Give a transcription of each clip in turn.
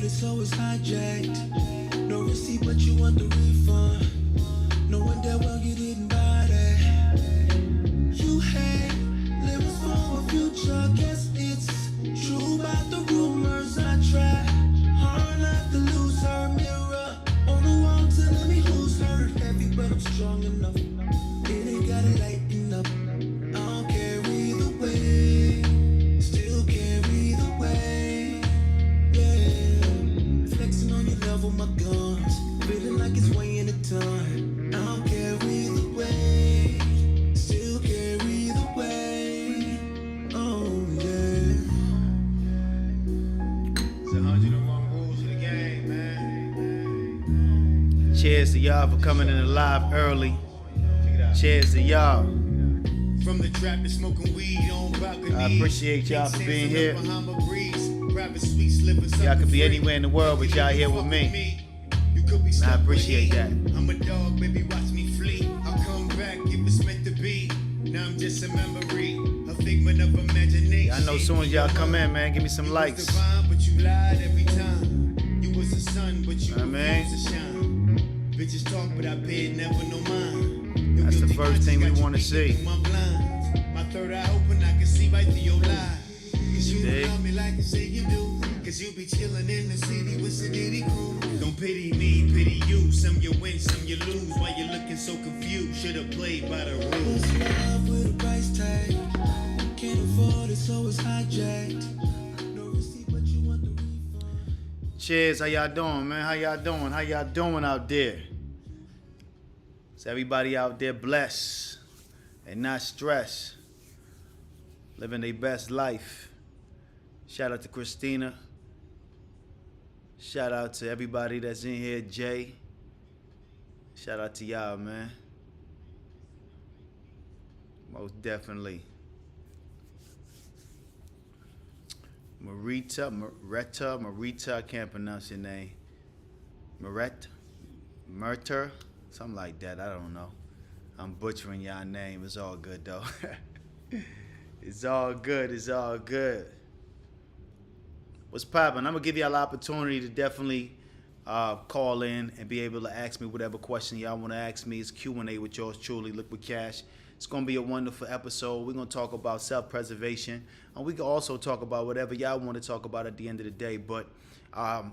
afford it, so it's hijacked. No receipt, but you want the refund. Knowing that well you didn't buy that. You had lyrics for a future. Guess it's true about the rumors I tried. Hard not to lose her. Mirror on the wall telling me who's hurt. Heavy, but I'm strong enough. It ain't gotta lighten up. I don't care either way. Still carry the weight. Yeah. Flexing on your level, my guns. Feeling like it's weighing a ton. I don't care either way. Still carry the weight. Oh yeah. It's 101 rules of the game, man. Cheers to y'all for coming in live early. Cheers to y'all. From the trap to smoking weed on balconies. I appreciate y'all for being here. Y'all Y'all could be anywhere in the world, but y'all here with me. I appreciate that. I'm a dog, baby, watch me flee. I'll come back if it's meant to be. Now I'm just a memory, a figment of imagination. I know as soon as y'all come in, man, give me some likes. Divine, but you lied every time. You was the sun, but you refused to shine. Bitches talk, but I paid never no mind. That's the first thing we want to see. My third eye open, I can see right through your lies. Cause you love me like you say you do. Cause you be chillin' in the city with Sadiddy crew. Don't pity me, pity you. Some you win, some you lose. Why you looking so confused? Should've played by the rules. It's love with a price tag. Can't afford it, so it's hijacked. No receipt, but you want the refund. Cheers, how y'all doing, man? How y'all doing? How y'all doing out there? Is everybody out there blessed and not stressed? Living their best life. Shout out to Christina. Shout out to everybody that's in here. Jay. Shout out to y'all, man. Most definitely. Marita, I can't pronounce your name. Merter, something like that, I don't know. I'm butchering y'all name, it's all good though. It's all good. What's poppin'? I'm gonna give y'all an opportunity to definitely call in and be able to ask me whatever question y'all wanna ask me. It's Q&A with yours truly, Liquid Cash. It's gonna be a wonderful episode. We're gonna talk about self-preservation, and we can also talk about whatever y'all want to talk about at the end of the day. But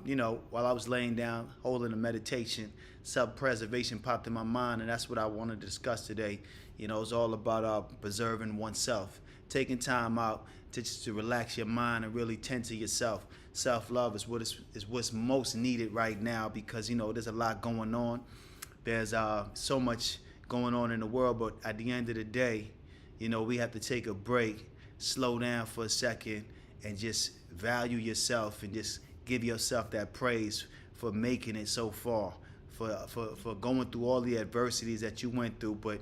you know, while I was laying down, holding a meditation, self-preservation popped in my mind, and that's what I want to discuss today. You know, it's all about preserving oneself, taking time out to relax your mind and really tend to yourself. Self-love is what's most needed right now, because you know there's a lot going on. There's so much going on in the world, but at the end of the day, you know, we have to take a break, slow down for a second, and just value yourself and just give yourself that praise for making it so far, for going through all the adversities that you went through. But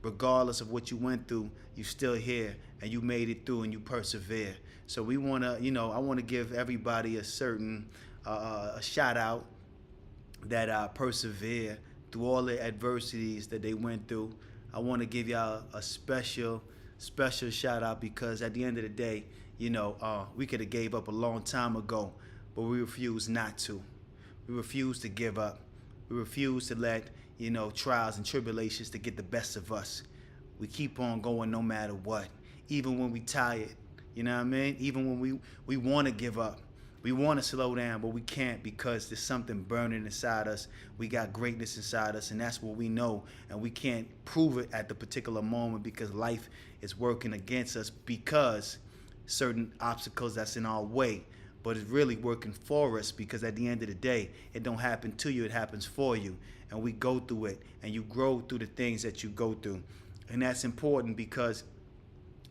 regardless of what you went through, you still here and you made it through and you persevere. So we want to, you know, I want to give everybody a certain a shout out that persevere through all the adversities that they went through. I want to give y'all a special shout out, because at the end of the day, you know, we could have gave up a long time ago, but we refuse not to. We refuse to give up. We refuse to let, you know, trials and tribulations to get the best of us. We keep on going no matter what, even when we tired. You know what I mean? Even when we want to give up. We want to slow down, but we can't, because there's something burning inside us. We got greatness inside us, and that's what we know. And we can't prove it at the particular moment, because life is working against us because certain obstacles that's in our way. But it's really working for us, because at the end of the day, it don't happen to you, it happens for you. And we go through it, and you grow through the things that you go through. And that's important, because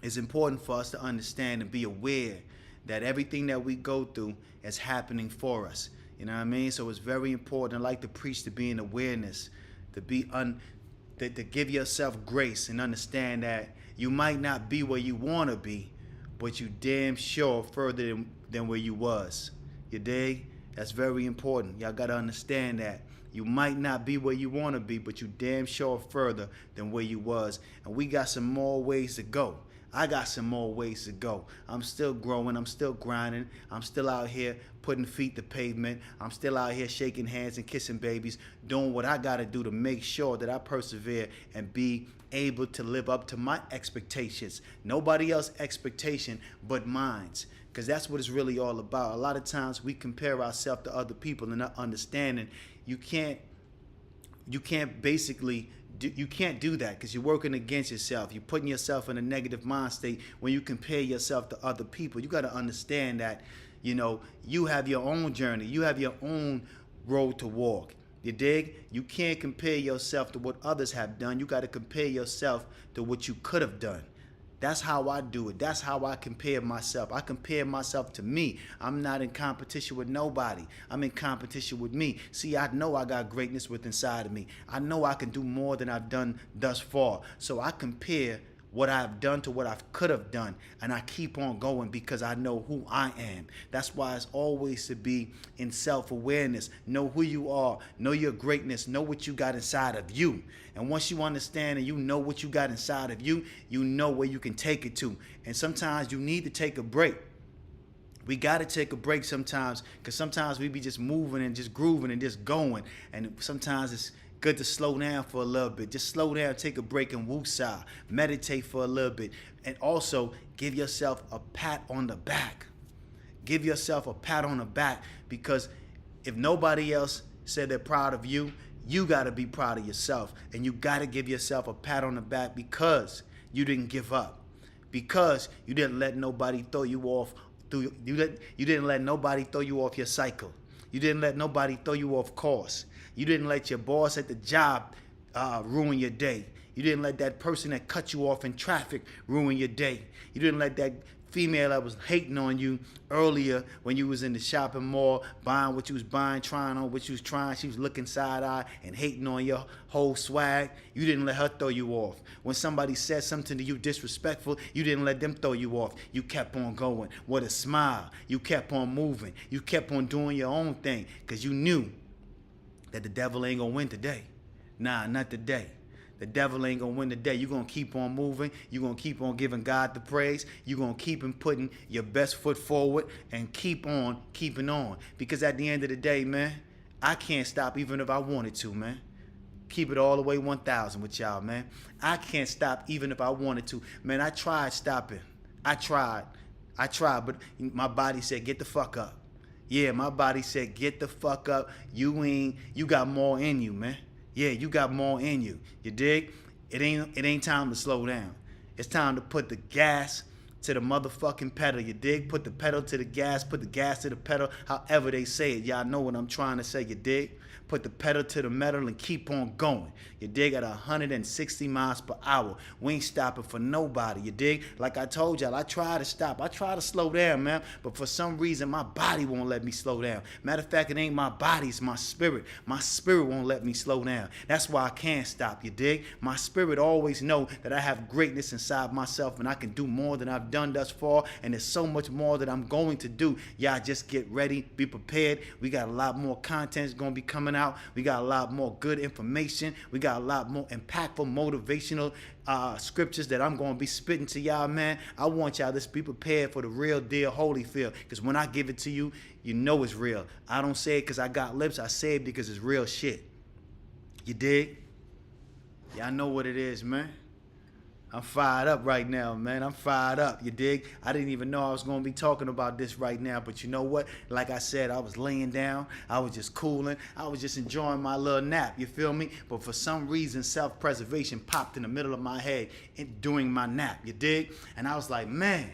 it's important for us to understand and be aware that everything that we go through is happening for us. You know what I mean? So it's very important. I like to preach to be in awareness, to be to give yourself grace and understand that you might not be where you want to be, but you damn sure further than where you was. You dig? That's very important. Y'all got to understand that. You might not be where you want to be, but you damn sure further than where you was. And we got some more ways to go. I got some more ways to go. I'm still growing. I'm still grinding. I'm still out here putting feet to pavement. I'm still out here shaking hands and kissing babies, doing what I got to do to make sure that I persevere and be able to live up to my expectations. Nobody else's expectation but mine's. Because that's what it's really all about. A lot of times we compare ourselves to other people and not understanding you can't basically you can't do that because you're working against yourself. You're putting yourself in a negative mind state when you compare yourself to other people. You got to understand that, you have your own journey. You have your own road to walk. You dig? You can't compare yourself to what others have done. You got to compare yourself to what you could have done. That's how I do it. That's how I compare myself. I compare myself to me. I'm not in competition with nobody. I'm in competition with me. See, I know I got greatness within inside of me. I know I can do more than I've done thus far. So I compare what I've done to what I could have done, and I keep on going because I know who I am. That's why it's always to be in self-awareness. Know who you are, know your greatness, know what you got inside of you. And once you understand and you know what you got inside of you, you know where you can take it to. And sometimes you need to take a break. We got to take a break sometimes because sometimes we be just moving and just grooving and just going. And sometimes it's good to slow down for a little bit. Just slow down, take a break, and woosah. Meditate for a little bit. And also give yourself a pat on the back. Give yourself a pat on the back because if nobody else said they're proud of you, you got to be proud of yourself. And you got to give yourself a pat on the back because you didn't give up. Because you didn't let nobody throw you off. You didn't let nobody throw you off your cycle. You didn't let nobody throw you off course. You didn't let your boss at the job ruin your day. You didn't let that person that cut you off in traffic ruin your day. You didn't let that female that was hating on you earlier when you was in the shopping mall buying what you was buying, trying on what you was trying. She was looking side-eye and hating on your whole swag. You didn't let her throw you off. When somebody said something to you disrespectful, you didn't let them throw you off. You kept on going with a smile. You kept on moving. You kept on doing your own thing because you knew that the devil ain't gonna win today. Nah, not today. The devil ain't gonna win today. You're gonna keep on moving. You're gonna keep on giving God the praise. You're gonna keep on putting your best foot forward and keep on keeping on. Because at the end of the day, man, I can't stop even if I wanted to, man. Keep it all the way 1,000 with y'all, man. I can't stop even if I wanted to. Man, I tried stopping. I tried, but my body said, get the fuck up. Yeah, my body said, get the fuck up. You got more in you, man. Yeah, you got more in you. You dig? It ain't time to slow down. It's time to put the gas to the motherfucking pedal. You dig? Put the pedal to the gas, put the gas to the pedal, however they say it. Y'all know what I'm trying to say, you dig? Put the pedal to the metal and keep on going. You dig? At 160 miles per hour. We ain't stopping for nobody, you dig? Like I told y'all, I try to stop. I try to slow down, man. But for some reason, my body won't let me slow down. Matter of fact, it ain't my body, it's my spirit. My spirit won't let me slow down. That's why I can't stop, you dig? My spirit always know that I have greatness inside myself and I can do more than I've done thus far. And there's so much more that I'm going to do. Y'all just get ready, be prepared. We got a lot more content going to be coming out. We got a lot more good information. We got a lot more impactful, motivational scriptures that I'm going to be spitting to y'all, man. I want y'all to be prepared for the real deal Holyfield, because when I give it to you, you know it's real. I don't say it because I got lips. I say it because it's real shit. You dig? Y'all know what it is, man. I'm fired up right now, man. I'm fired up, you dig? I didn't even know I was going to be talking about this right now, but you know what? Like I said, I was laying down. I was just cooling. I was just enjoying my little nap, you feel me? But for some reason, self-preservation popped in the middle of my head during my nap, you dig? And I was like, man,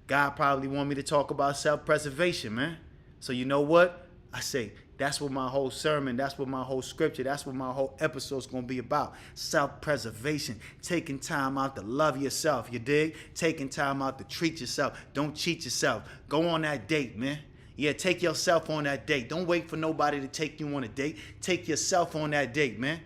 God probably want me to talk about self-preservation, man. So you know what? I say, that's what my whole sermon, that's what my whole scripture, that's what my whole episode's going to be about. Self-preservation. Taking time out to love yourself, you dig? Taking time out to treat yourself. Don't cheat yourself. Go on that date, man. Yeah, take yourself on that date. Don't wait for nobody to take you on a date. Take yourself on that date, man.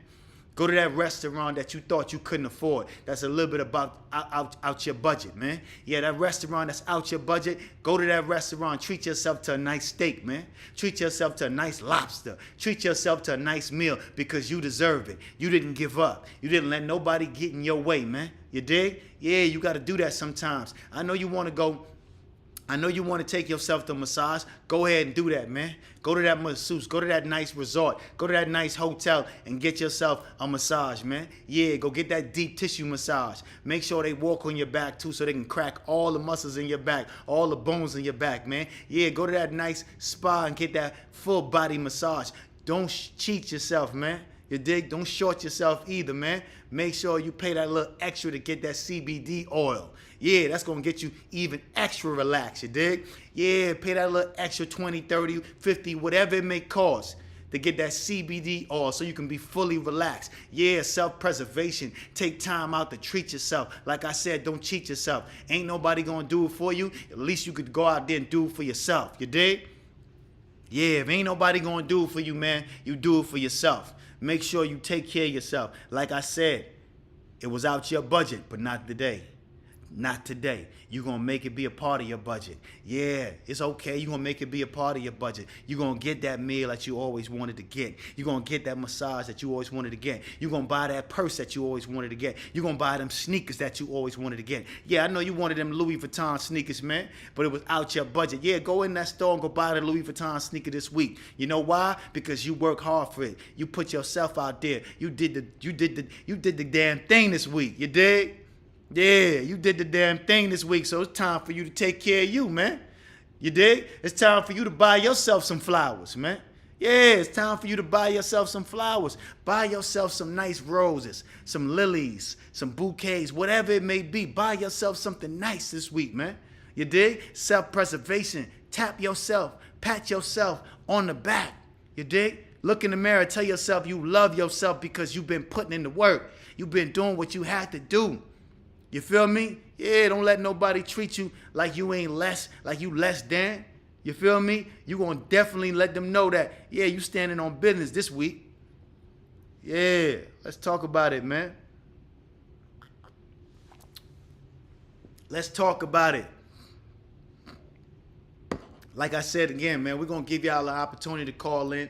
Go to that restaurant that you thought you couldn't afford. That's a little bit about out your budget, man. Yeah, that restaurant that's out your budget. Go to that restaurant. Treat yourself to a nice steak, man. Treat yourself to a nice lobster. Treat yourself to a nice meal because you deserve it. You didn't give up. You didn't let nobody get in your way, man. You dig? Yeah, you got to do that sometimes. I know you want to go. I know you want to take yourself to a massage. Go ahead and do that, man. Go to that masseuse. Go to that nice resort. Go to that nice hotel and get yourself a massage, man. Yeah, go get that deep tissue massage. Make sure they walk on your back, too, so they can crack all the muscles in your back, all the bones in your back, man. Yeah, go to that nice spa and get that full body massage. Don't cheat yourself, man. You dig? Don't short yourself either, man. Make sure you pay that little extra to get that CBD oil. Yeah, that's going to get you even extra relaxed, you dig? Yeah, pay that little extra 20, 30, 50, whatever it may cost to get that CBD oil so you can be fully relaxed. Yeah, self-preservation. Take time out to treat yourself. Like I said, don't cheat yourself. Ain't nobody going to do it for you. At least you could go out there and do it for yourself, you dig? Yeah, if ain't nobody going to do it for you, man, you do it for yourself. Make sure you take care of yourself. Like I said, it was out your budget, but not today. Not today. You're going to make it be a part of your budget. Yeah, it's okay. You're going to make it be a part of your budget. You're going to get that meal that you always wanted to get. You're going to get that massage that you always wanted to get. You're going to buy that purse that you always wanted to get. You're going to buy them sneakers that you always wanted to get. Yeah, I know you wanted them Louis Vuitton sneakers, man, but it was out your budget. Yeah, go in that store and go buy the Louis Vuitton sneaker this week. You know why? Because you work hard for it. You put yourself out there. You did the damn thing this week. You dig? Yeah, you did the damn thing this week, so it's time for you to take care of you, man. You dig? It's time for you to buy yourself some flowers, man. Yeah, it's time for you to buy yourself some flowers. Buy yourself some nice roses, some lilies, some bouquets, whatever it may be. Buy yourself something nice this week, man. You dig? Self-preservation. Tap yourself. Pat yourself on the back. You dig? Look in the mirror. Tell yourself you love yourself because you've been putting in the work. You've been doing what you had to do. You feel me? Yeah, don't let nobody treat you like you ain't less, like you less than. You feel me? You gonna definitely let them know that, yeah, you standing on business this week. Yeah, let's talk about it, man. Let's talk about it. Like I said again, man, we're gonna give y'all an opportunity to call in.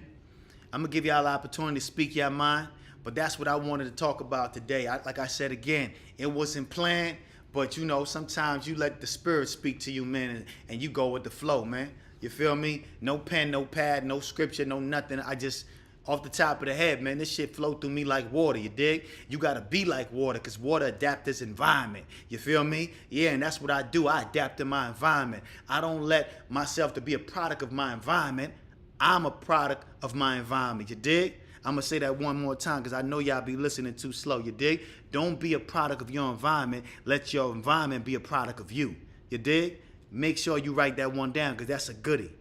I'm gonna give y'all an opportunity to speak your mind. But that's what I wanted to talk about today. Like I said again, it wasn't planned, but you know, sometimes you let the spirit speak to you, man, and you go with the flow, man. You feel me? No pen, no pad, no scripture, no nothing. I just, off the top of the head, man, this shit flow through me like water, you dig? You gotta be like water, because water adapts its environment. You feel me? Yeah, and that's what I do. I adapt to my environment. I don't let myself to be a product of my environment. I'm a product of my environment, you dig? I'm going to say that one more time because I know y'all be listening too slow. You dig? Don't be a product of your environment. Let your environment be a product of you. You dig? Make sure you write that one down because that's a goodie.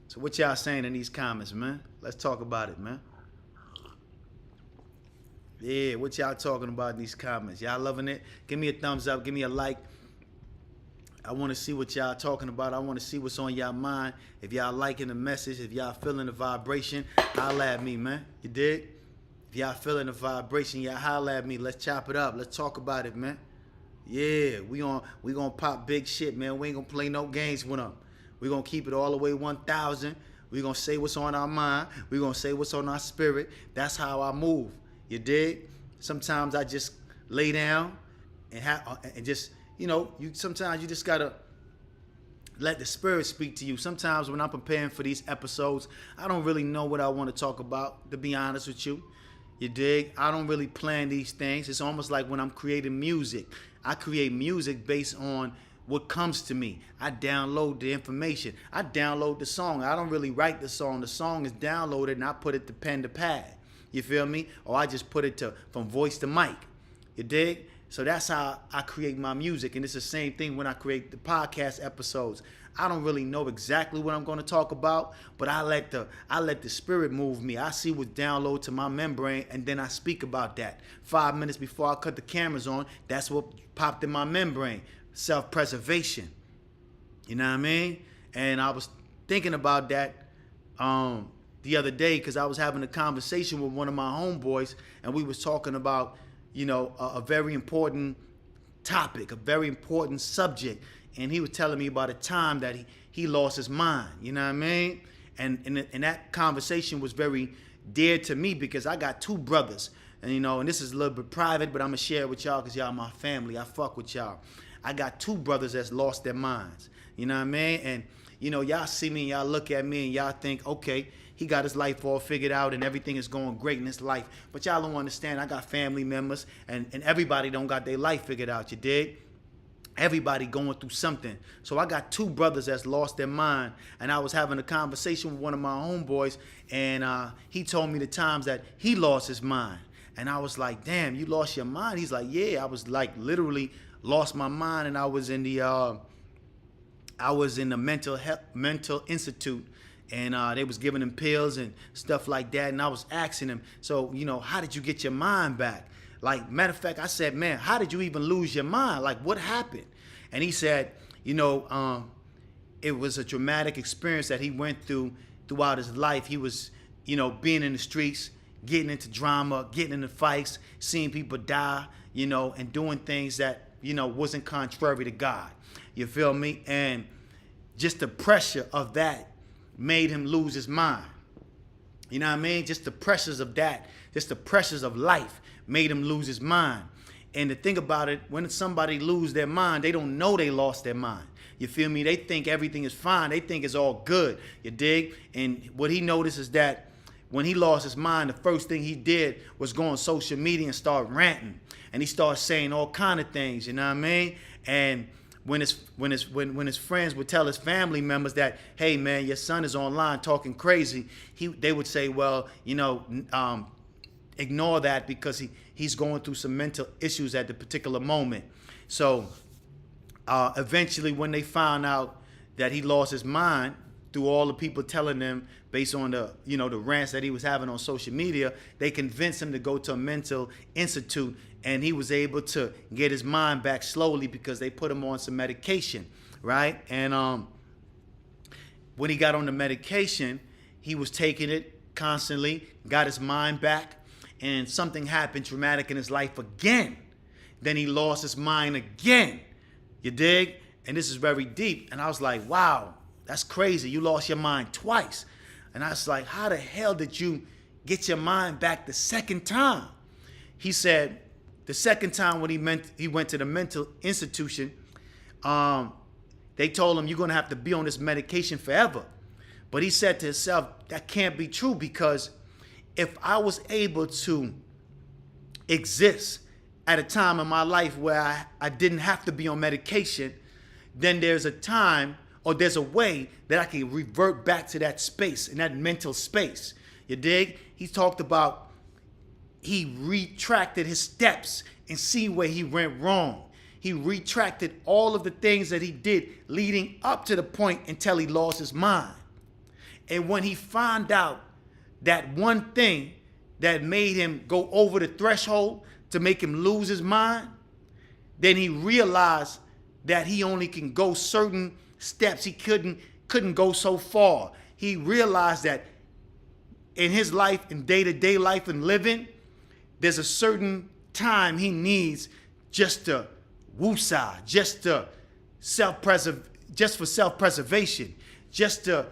So what y'all saying in these comments, man? Let's talk about it, man. Yeah, what y'all talking about in these comments? Y'all loving it? Give me a thumbs up. Give me a like. I want to see what y'all talking about. I want to see what's on y'all mind. If y'all liking the message, if y'all feeling the vibration, holla at me, man. You dig? If y'all feeling the vibration, y'all holla at me. Let's chop it up. Let's talk about it, man. Yeah, we gonna pop big shit, man. We ain't gonna play no games with them. We gonna keep it all the way 1,000. We gonna say what's on our mind. We gonna say what's on our spirit. That's how I move. You dig? Sometimes I just lay down and just, you know, sometimes you just gotta let the spirit speak to you. Sometimes when I'm preparing for these episodes, I don't really know what I want to talk about, to be honest with you. You dig? I don't really plan these things. It's almost like when I'm creating music. I create music based on what comes to me. I download the information. I download the song. I don't really write the song. The song is downloaded and I put it to pen to pad. You feel me? Or I just put it from voice to mic. You dig? So that's how I create my music. And it's the same thing when I create the podcast episodes. I don't really know exactly what I'm going to talk about, but I let the spirit move me. I see what's downloaded to my membrane, and then I speak about that. 5 minutes before I cut the cameras on, that's what popped in my membrane. Self-preservation. You know what I mean? And I was thinking about that the other day because I was having a conversation with one of my homeboys, and we was talking about, a very important topic, a very important subject, and he was telling me about a time that he lost his mind. You know what I mean? And that conversation was very dear to me because I got two brothers, and this is a little bit private, but I'm gonna share it with y'all because y'all my family. I fuck with y'all. I got two brothers that's lost their minds. You know what I mean? And y'all see me and y'all look at me and y'all think, okay, he got his life all figured out and everything is going great in his life. But y'all don't understand, I got family members and everybody don't got their life figured out, you dig? Everybody going through something. So I got two brothers that's lost their mind, and I was having a conversation with one of my homeboys, and he told me the times that he lost his mind. And I was like, damn, you lost your mind? He's like, yeah, I was like literally lost my mind, and I was in the mental institute, and they was giving him pills and stuff like that, and I was asking him, so how did you get your mind back? Like, matter of fact, I said, man, how did you even lose your mind? Like, what happened? And he said, it was a traumatic experience that he went throughout his life. He was, being in the streets, getting into drama, getting into fights, seeing people die, and doing things that, wasn't contrary to God. You feel me? And just the pressure of that made him lose his mind. You know what I mean? Just the pressures of that, just the pressures of life made him lose his mind. And the thing about it, when somebody lose their mind, they don't know they lost their mind. You feel me? They think everything is fine. They think it's all good. You dig? And what he noticed is that when he lost his mind, the first thing he did was go on social media and start ranting. And he started saying all kind of things, you know what I mean? And when his friends would tell his family members that, hey man, your son is online talking crazy, they would say, well, ignore that because he's going through some mental issues at the particular moment. So eventually when they found out that he lost his mind through all the people telling them based on the rants that he was having on social media, they convinced him to go to a mental institute, and he was able to get his mind back slowly because they put him on some medication, right? And when he got on the medication, he was taking it constantly, got his mind back, and something happened traumatic in his life again. Then he lost his mind again. You dig? And this is very deep. And I was like, wow, that's crazy. You lost your mind twice. And I was like, how the hell did you get your mind back the second time? He said the second time when he went to the mental institution, they told him, you're going to have to be on this medication forever. But he said to himself, that can't be true, because if I was able to exist at a time in my life where I didn't have to be on medication, then there's a time or there's a way that I can revert back to that space, in that mental space. You dig? He talked about he retracted his steps and see where he went wrong. He retracted all of the things that he did leading up to the point until he lost his mind. And when he found out that one thing that made him go over the threshold to make him lose his mind, then he realized that he only can go certain steps. He couldn't go so far. He realized that in his life, in day-to-day life and living, there's a certain time he needs just to woosah, just for self-preservation, just to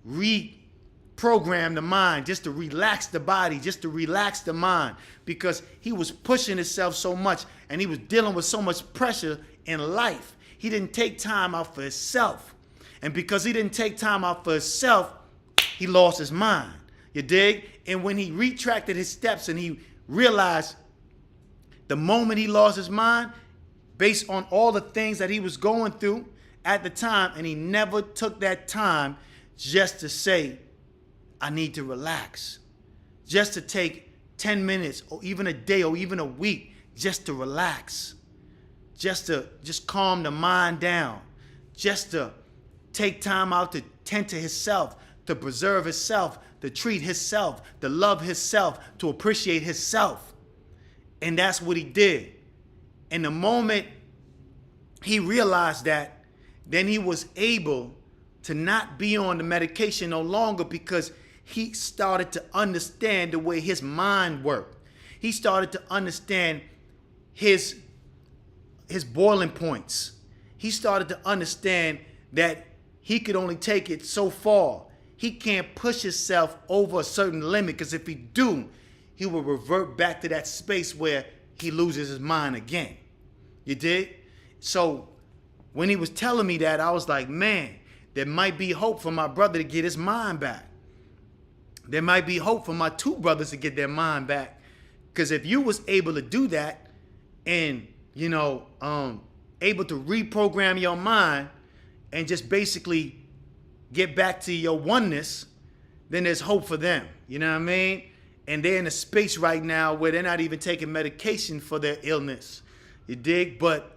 reprogram the mind, just to relax the body, just to relax the mind, because he was pushing himself so much and he was dealing with so much pressure in life. He didn't take time out for himself. And because he didn't take time out for himself, he lost his mind. You dig? And when he retracted his steps and he realized the moment he lost his mind, based on all the things that he was going through at the time, and he never took that time just to say, I need to relax. Just to take 10 minutes or even a day or even a week just to relax. Just to calm the mind down. Just to take time out to tend to himself, to preserve himself, to treat himself, to love himself, to appreciate himself. And that's what he did. And the moment he realized that, then he was able to not be on the medication no longer, because he started to understand the way his mind worked. He started to understand his boiling points. He started to understand that he could only take it so far. He can't push himself over a certain limit, because if he do, he will revert back to that space where he loses his mind again. You dig? So when he was telling me that, I was like, man, there might be hope for my brother to get his mind back. There might be hope for my two brothers to get their mind back. Because if you was able to do that and, able to reprogram your mind and just basically get back to your oneness, then there's hope for them. You know what I mean? And they're in a space right now where they're not even taking medication for their illness. You dig? But,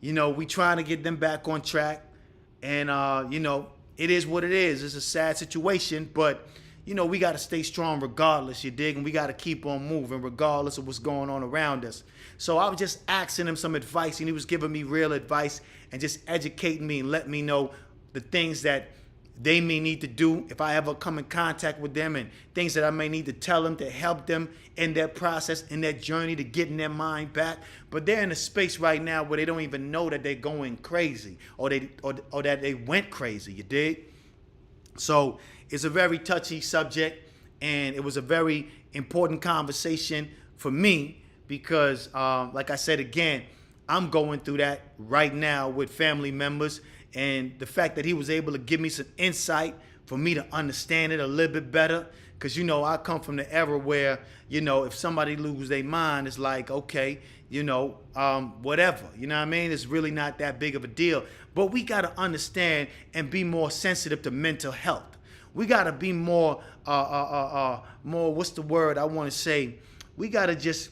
we trying to get them back on track. And, it is what it is. It's a sad situation, but, we got to stay strong regardless, you dig? And we got to keep on moving regardless of what's going on around us. So I was just asking him some advice, and he was giving me real advice and just educating me and letting me know the things that they may need to do if I ever come in contact with them, and things that I may need to tell them to help them in their process, in their journey to getting their mind back. But they're in a space right now where they don't even know that they're going crazy or that they went crazy, you dig? So it's a very touchy subject, and it was a very important conversation for me because, like I said again, I'm going through that right now with family members. And the fact that he was able to give me some insight for me to understand it a little bit better. Because, I come from the era where, if somebody loses their mind, it's like, okay, whatever. You know what I mean? It's really not that big of a deal. But we got to understand and be more sensitive to mental health. We got to be more, what's the word I want to say? We got to just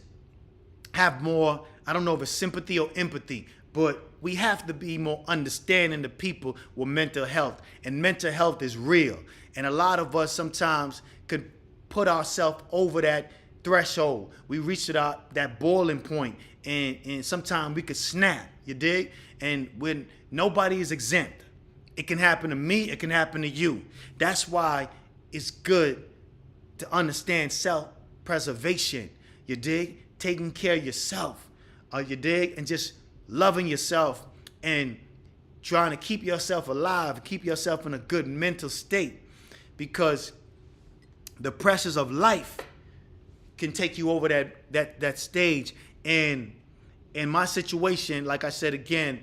have more, I don't know if it's sympathy or empathy, but we have to be more understanding to people with mental health. And mental health is real. And a lot of us sometimes could put ourselves over that threshold. We reach that boiling point, and sometimes we could snap, you dig? And when nobody is exempt, it can happen to me, it can happen to you. That's why it's good to understand self-preservation, you dig? Taking care of yourself, you dig? And just loving yourself and trying to keep yourself alive, keep yourself in a good mental state, because the pressures of life can take you over that stage. And in my situation, like I said again,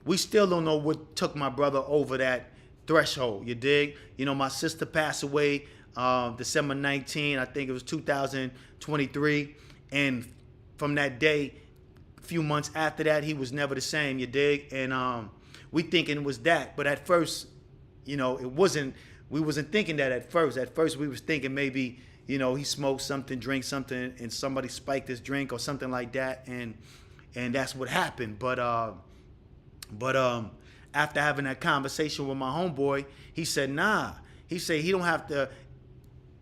we still don't know what took my brother over that threshold, you dig? My sister passed away December 19, I think it was 2023, and from that day, few months after that, he was never the same, you dig? And we thinking it was that, but at first, it wasn't. We wasn't thinking that at first. At first, we was thinking maybe, he smoked something, drank something, and somebody spiked his drink or something like that, and that's what happened. But after having that conversation with my homeboy, he said, nah. He said he don't have to.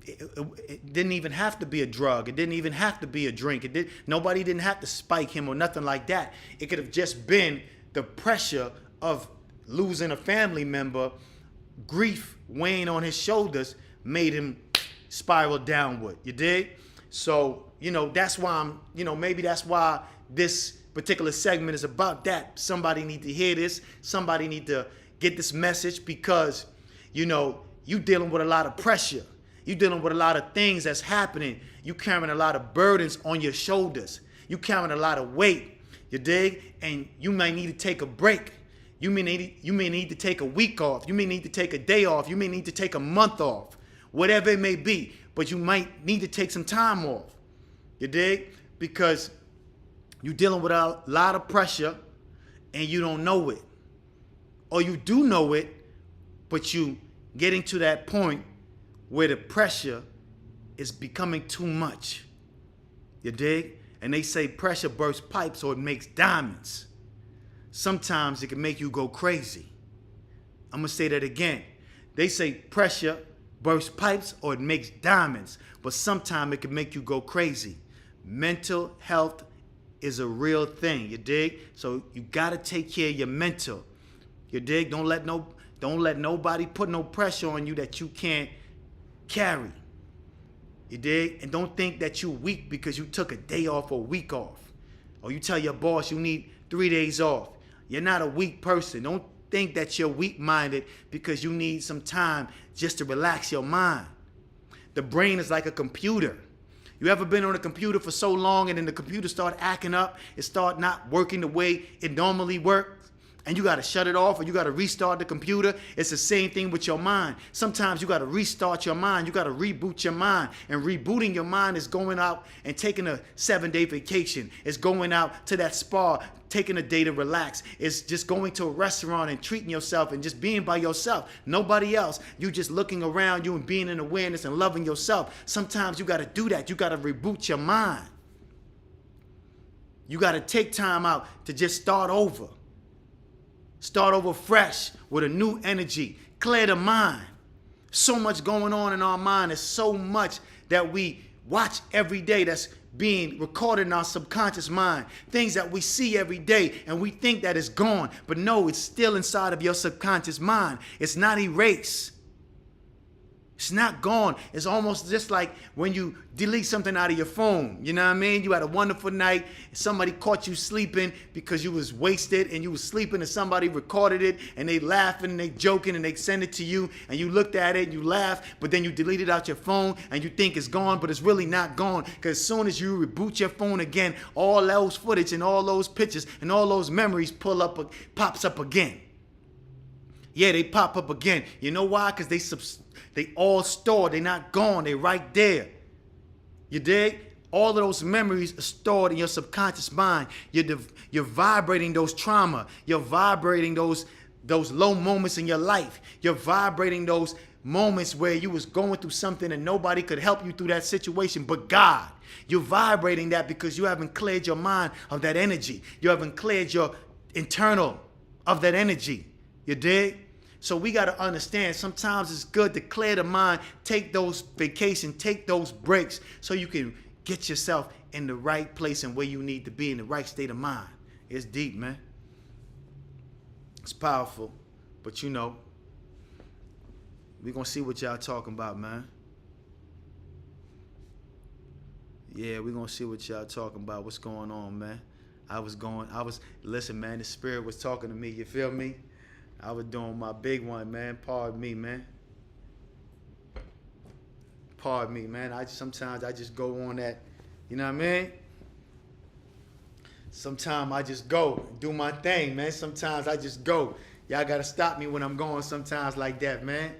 It didn't even have to be a drug. It didn't even have to be a drink. Nobody didn't have to spike him or nothing like that. It could have just been the pressure of losing a family member, grief weighing on his shoulders made him spiral downward. You dig? So, that's why maybe that's why this particular segment is about that. Somebody need to hear this. Somebody need to get this message, because, you dealing with a lot of pressure. You dealing with a lot of things that's happening. You carrying a lot of burdens on your shoulders. You carrying a lot of weight. You dig? And you may need to take a break. You may need to take a week off. You may need to take a day off. You may need to take a month off. Whatever it may be. But you might need to take some time off. You dig? Because you're dealing with a lot of pressure and you don't know it. Or you do know it, but you getting to that point where the pressure is becoming too much. You dig? And they say pressure bursts pipes or it makes diamonds. Sometimes it can make you go crazy. I'm going to say that again. They say pressure bursts pipes or it makes diamonds, but sometimes it can make you go crazy. Mental health is a real thing, you dig? So you got to take care of your mental. You dig? Don't let nobody put no pressure on you that you can't Carry. You dig? And don't think that you're weak because you took a day off or a week off. Or you tell your boss you need 3 days off. You're not a weak person. Don't think that you're weak-minded because you need some time just to relax your mind. The brain is like a computer. You ever been on a computer for so long and then the computer start acting up, it start not working the way it normally works? And you got to shut it off or you got to restart the computer. It's the same thing with your mind. Sometimes you got to restart your mind. You got to reboot your mind. And rebooting your mind is going out and taking a 7-day vacation. It's going out to that spa, taking a day to relax. It's just going to a restaurant and treating yourself and just being by yourself. Nobody else. You just looking around you and being in awareness and loving yourself. Sometimes you got to do that. You got to reboot your mind. You got to take time out to just start over. Start over fresh with a new energy. Clear the mind. So much going on in our mind. There's so much that we watch every day that's being recorded in our subconscious mind. Things that we see every day and we think that it's gone. But no, it's still inside of your subconscious mind. It's not erased. It's not gone. It's almost just like when you delete something out of your phone. You know what I mean? You had a wonderful night. Somebody caught you sleeping because you was wasted and you was sleeping and somebody recorded it and they laughing and they joking and they send it to you and you looked at it and you laugh, but then you delete it out your phone and you think it's gone, but it's really not gone because as soon as you reboot your phone again, all those footage and all those pictures and all those memories pops up again. Yeah, they pop up again. You know why? Because they all stored. They're not gone. They're right there. You dig? All of those memories are stored in your subconscious mind. You're vibrating those trauma. You're vibrating those low moments in your life. You're vibrating those moments where you was going through something and nobody could help you through that situation but God. You're vibrating that because you haven't cleared your mind of that energy. You haven't cleared your internal of that energy. You dig? So we got to understand sometimes it's good to clear the mind, take those vacations, take those breaks so you can get yourself in the right place and where you need to be in the right state of mind. It's deep, man. It's powerful. But you know, we're going to see what y'all talking about, man. Yeah, we're going to see what y'all talking about. What's going on, man? Listen, man, the spirit was talking to me. You feel me? I was doing my big one, man. Pardon me, man. Pardon me, man. Sometimes I just go on that, you know what I mean? Sometimes I just go and do my thing, man. Sometimes I just go. Y'all got to stop me when I'm going sometimes like that, man.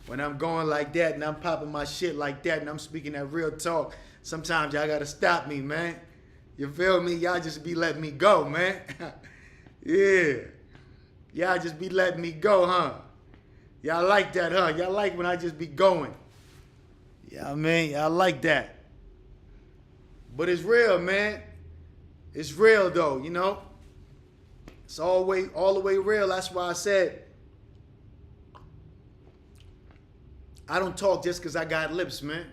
When I'm going like that and I'm popping my shit like that and I'm speaking that real talk, sometimes y'all got to stop me, man. You feel me? Y'all just be letting me go, man. Yeah. Y'all just be letting me go, huh? Y'all like that, huh? Y'all like when I just be going. Yeah, I mean, y'all like that. But it's real, man. It's real, though, you know? It's all the way real. That's why I said I don't talk just because I got lips, man.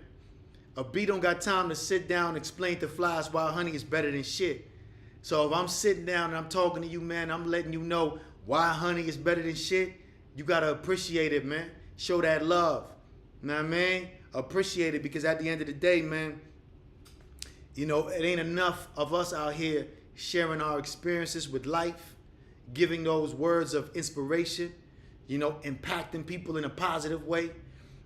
A bee don't got time to sit down and explain to flies why honey is better than shit. So if I'm sitting down and I'm talking to you, man, I'm letting you know why honey is better than shit. You got to appreciate it, man. Show that love. You know what I mean? Appreciate it because at the end of the day, man, you know, it ain't enough of us out here sharing our experiences with life, giving those words of inspiration, you know, impacting people in a positive way.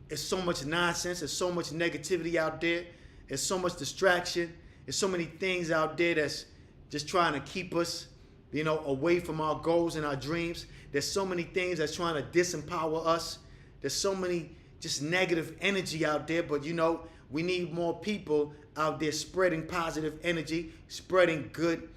There's so much nonsense. There's so much negativity out there. There's so much distraction. There's so many things out there that's just trying to keep us, you know, away from our goals and our dreams. There's so many things that's trying to disempower us. There's so many just negative energy out there, but you know, we need more people out there spreading positive energy, spreading good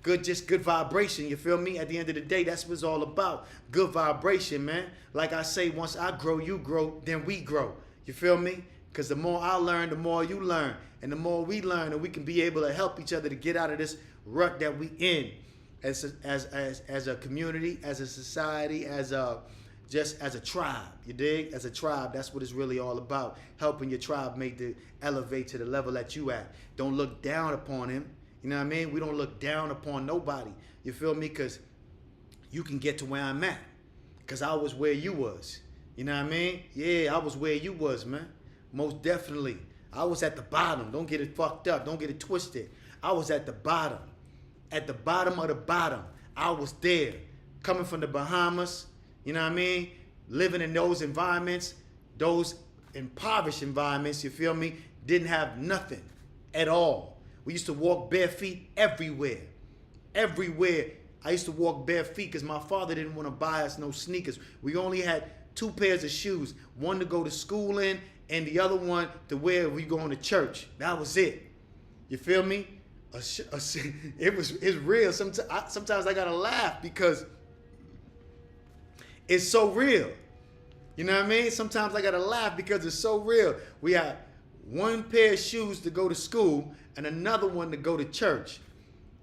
vibration, you feel me? At the end of the day, that's what it's all about. Good vibration, man. Like I say, once I grow, you grow, then we grow. You feel me? Because the more I learn, the more you learn. And the more we learn, and we can be able to help each other to get out of this rut that we in as a community, as a society, as a tribe, you dig? As a tribe, that's what it's really all about. Helping your tribe elevate to the level that you at. Don't look down upon him. You know what I mean? We don't look down upon nobody. You feel me? Because you can get to where I'm at. Because I was where you was. You know what I mean? Yeah, I was where you was, man. Most definitely. I was at the bottom. Don't get it fucked up. Don't get it twisted. I was at the bottom. At the bottom of the bottom. I was there. Coming from the Bahamas, you know what I mean? Living in those environments, those impoverished environments, you feel me? Didn't have nothing at all. We used to walk bare feet everywhere. Everywhere. I used to walk bare feet because my father didn't want to buy us no sneakers. We only had 2 pairs of shoes, one to go to school in and the other one to wear if we going to church. That was it. You feel me? It's real. Sometimes I gotta laugh because it's so real. You know what I mean? Sometimes I gotta laugh because it's so real. We had 1 pair of shoes to go to school and another one to go to church.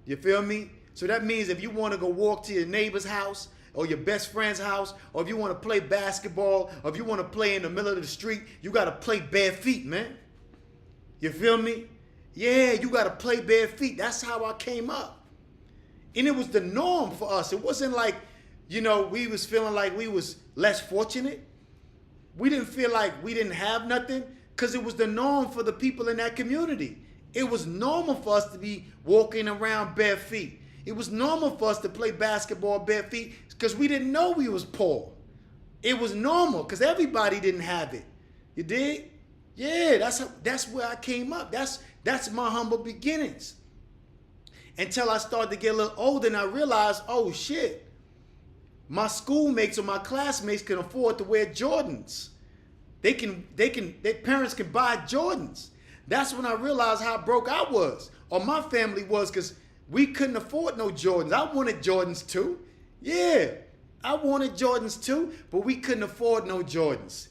You feel me? So that means if you want to go walk to your neighbor's house or your best friend's house, or if you want to play basketball, or if you want to play in the middle of the street, you got to play bare feet, man. You feel me? Yeah, you got to play bare feet. That's how I came up. And it was the norm for us. It wasn't like, you know, we was feeling like we was less fortunate. We didn't feel like we didn't have nothing because it was the norm for the people in that community. It was normal for us to be walking around bare feet. It was normal for us to play basketball bare feet because we didn't know we was poor. It was normal because everybody didn't have it. You dig? Yeah, that's where I came up. That's my humble beginnings. Until I started to get a little older and I realized, oh shit, my schoolmates or my classmates can afford to wear Jordans. Their parents can buy Jordans. That's when I realized how broke I was, or my family was, because we couldn't afford no Jordans. I wanted Jordans too. Yeah, I wanted Jordans too, but we couldn't afford no Jordans.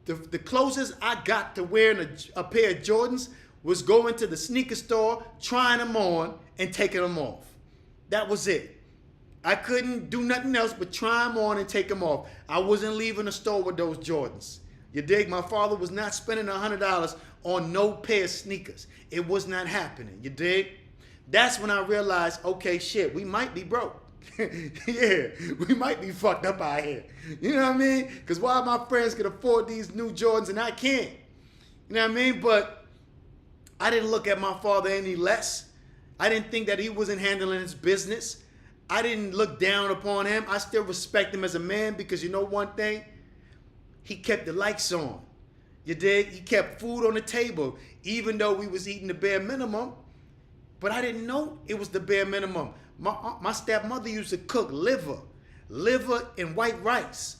The closest I got to wearing a pair of Jordans was going to the sneaker store, trying them on, and taking them off. That was it. I couldn't do nothing else but try them on and take them off. I wasn't leaving the store with those Jordans. You dig? My father was not spending $100 on no pair of sneakers. It was not happening. You dig? That's when I realized, okay, shit, we might be broke. Yeah, we might be fucked up out here. You know what I mean? Because why my friends can afford these new Jordans and I can't? You know what I mean? But I didn't look at my father any less. I didn't think that he wasn't handling his business. I didn't look down upon him. I still respect him as a man because you know one thing? He kept the lights on. You dig? He kept food on the table, even though we was eating the bare minimum. But I didn't know it was the bare minimum. My stepmother used to cook liver and white rice.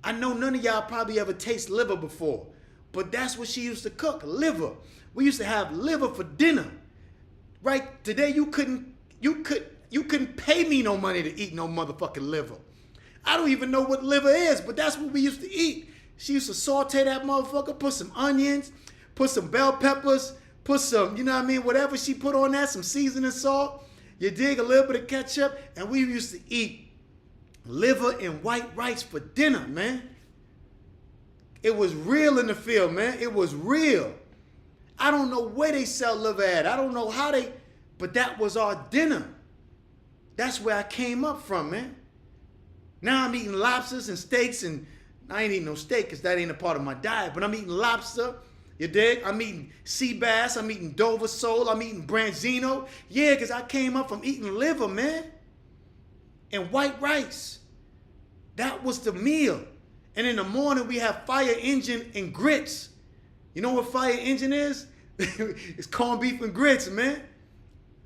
I know none of y'all probably ever tasted liver before, but that's what she used to cook, liver. We used to have liver for dinner. Right? Today you couldn't pay me no money to eat no motherfucking liver. I don't even know what liver is, but that's what we used to eat. She used to saute that motherfucker, put some onions, put some bell peppers, put some, you know what I mean, whatever she put on that, some seasoning salt. You dig, a little bit of ketchup, and we used to eat liver and white rice for dinner, man. It was real in the field, man. It was real. I don't know where they sell liver at. I don't know how but that was our dinner. That's where I came up from, man. Now I'm eating lobsters and steaks, and I ain't eating no steak because that ain't a part of my diet, but I'm eating lobster. You dig? I'm eating sea bass. I'm eating Dover sole. I'm eating branzino. Yeah, because I came up from eating liver, man. And white rice. That was the meal. And in the morning, we have fire engine and grits. You know what fire engine is? It's corned beef and grits, man.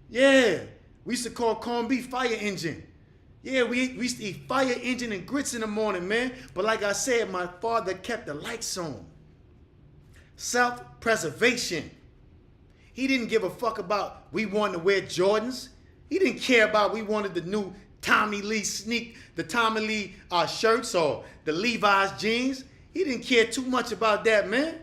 Yeah. We used to call corned beef fire engine. Yeah, we used to eat fire engine and grits in the morning, man. But like I said, my father kept the lights on. Self-preservation. He didn't give a fuck about we wanted to wear Jordans. He didn't care about we wanted the new Tommy Lee shirts or the Levi's jeans. He didn't care too much about that, man.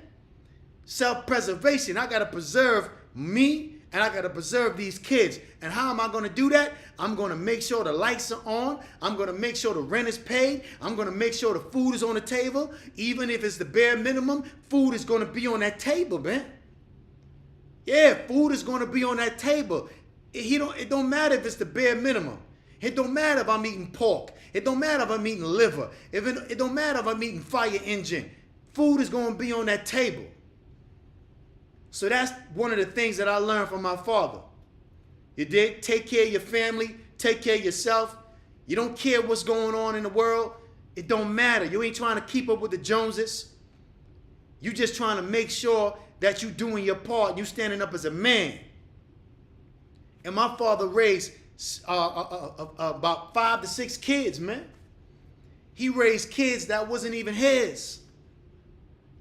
Self-preservation. I got to preserve me and I got to preserve these kids. And how am I going to do that? I'm going to make sure the lights are on. I'm going to make sure the rent is paid. I'm going to make sure the food is on the table. Even if it's the bare minimum, food is going to be on that table, man. Yeah, food is going to be on that table. It don't matter if it's the bare minimum. It don't matter if I'm eating pork. It don't matter if I'm eating liver. It don't matter if I'm eating fire engine. Food is going to be on that table. So that's one of the things that I learned from my father. You dig? Take care of your family. Take care of yourself. You don't care what's going on in the world. It don't matter. You ain't trying to keep up with the Joneses. You just trying to make sure that you doing your part. You standing up as a man. And my father raised about 5 to 6 kids, man. He raised kids that wasn't even his.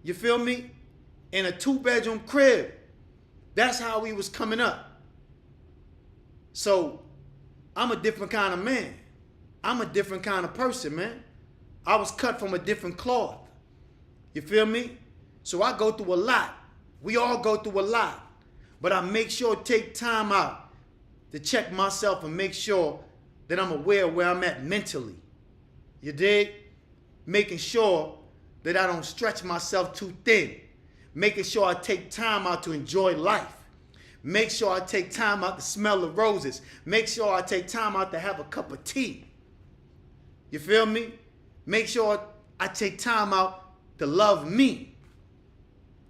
You feel me? In a 2-bedroom crib. That's how he was coming up. So I'm a different kind of man. I'm a different kind of person, man. I was cut from a different cloth. You feel me? So I go through a lot. We all go through a lot. But I make sure to take time out to check myself and make sure that I'm aware of where I'm at mentally. You dig? Making sure that I don't stretch myself too thin. Making sure I take time out to enjoy life. Make sure I take time out to smell the roses. Make sure I take time out to have a cup of tea. You feel me? Make sure I take time out to love me.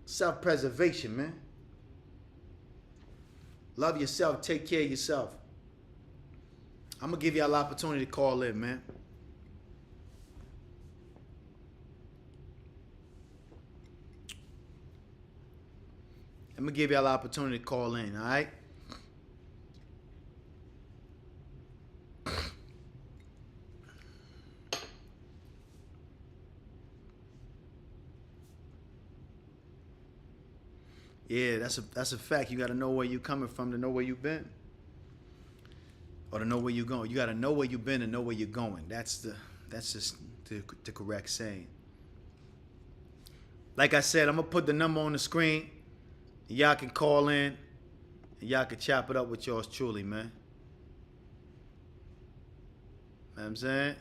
Self-preservation, man. Love yourself. Take care of yourself. I'm going to give y'all an opportunity to call in, man. I'm going to give y'all an opportunity to call in, all right? Yeah, that's a fact. You got to know where you're coming from to know where you've been. Or to know where you're going. You got to know where you've been and know where you're going. That's just the correct saying. Like I said, I'm going to put the number on the screen. Y'all can call in. And y'all can chop it up with yours truly, man. Know what I'm saying?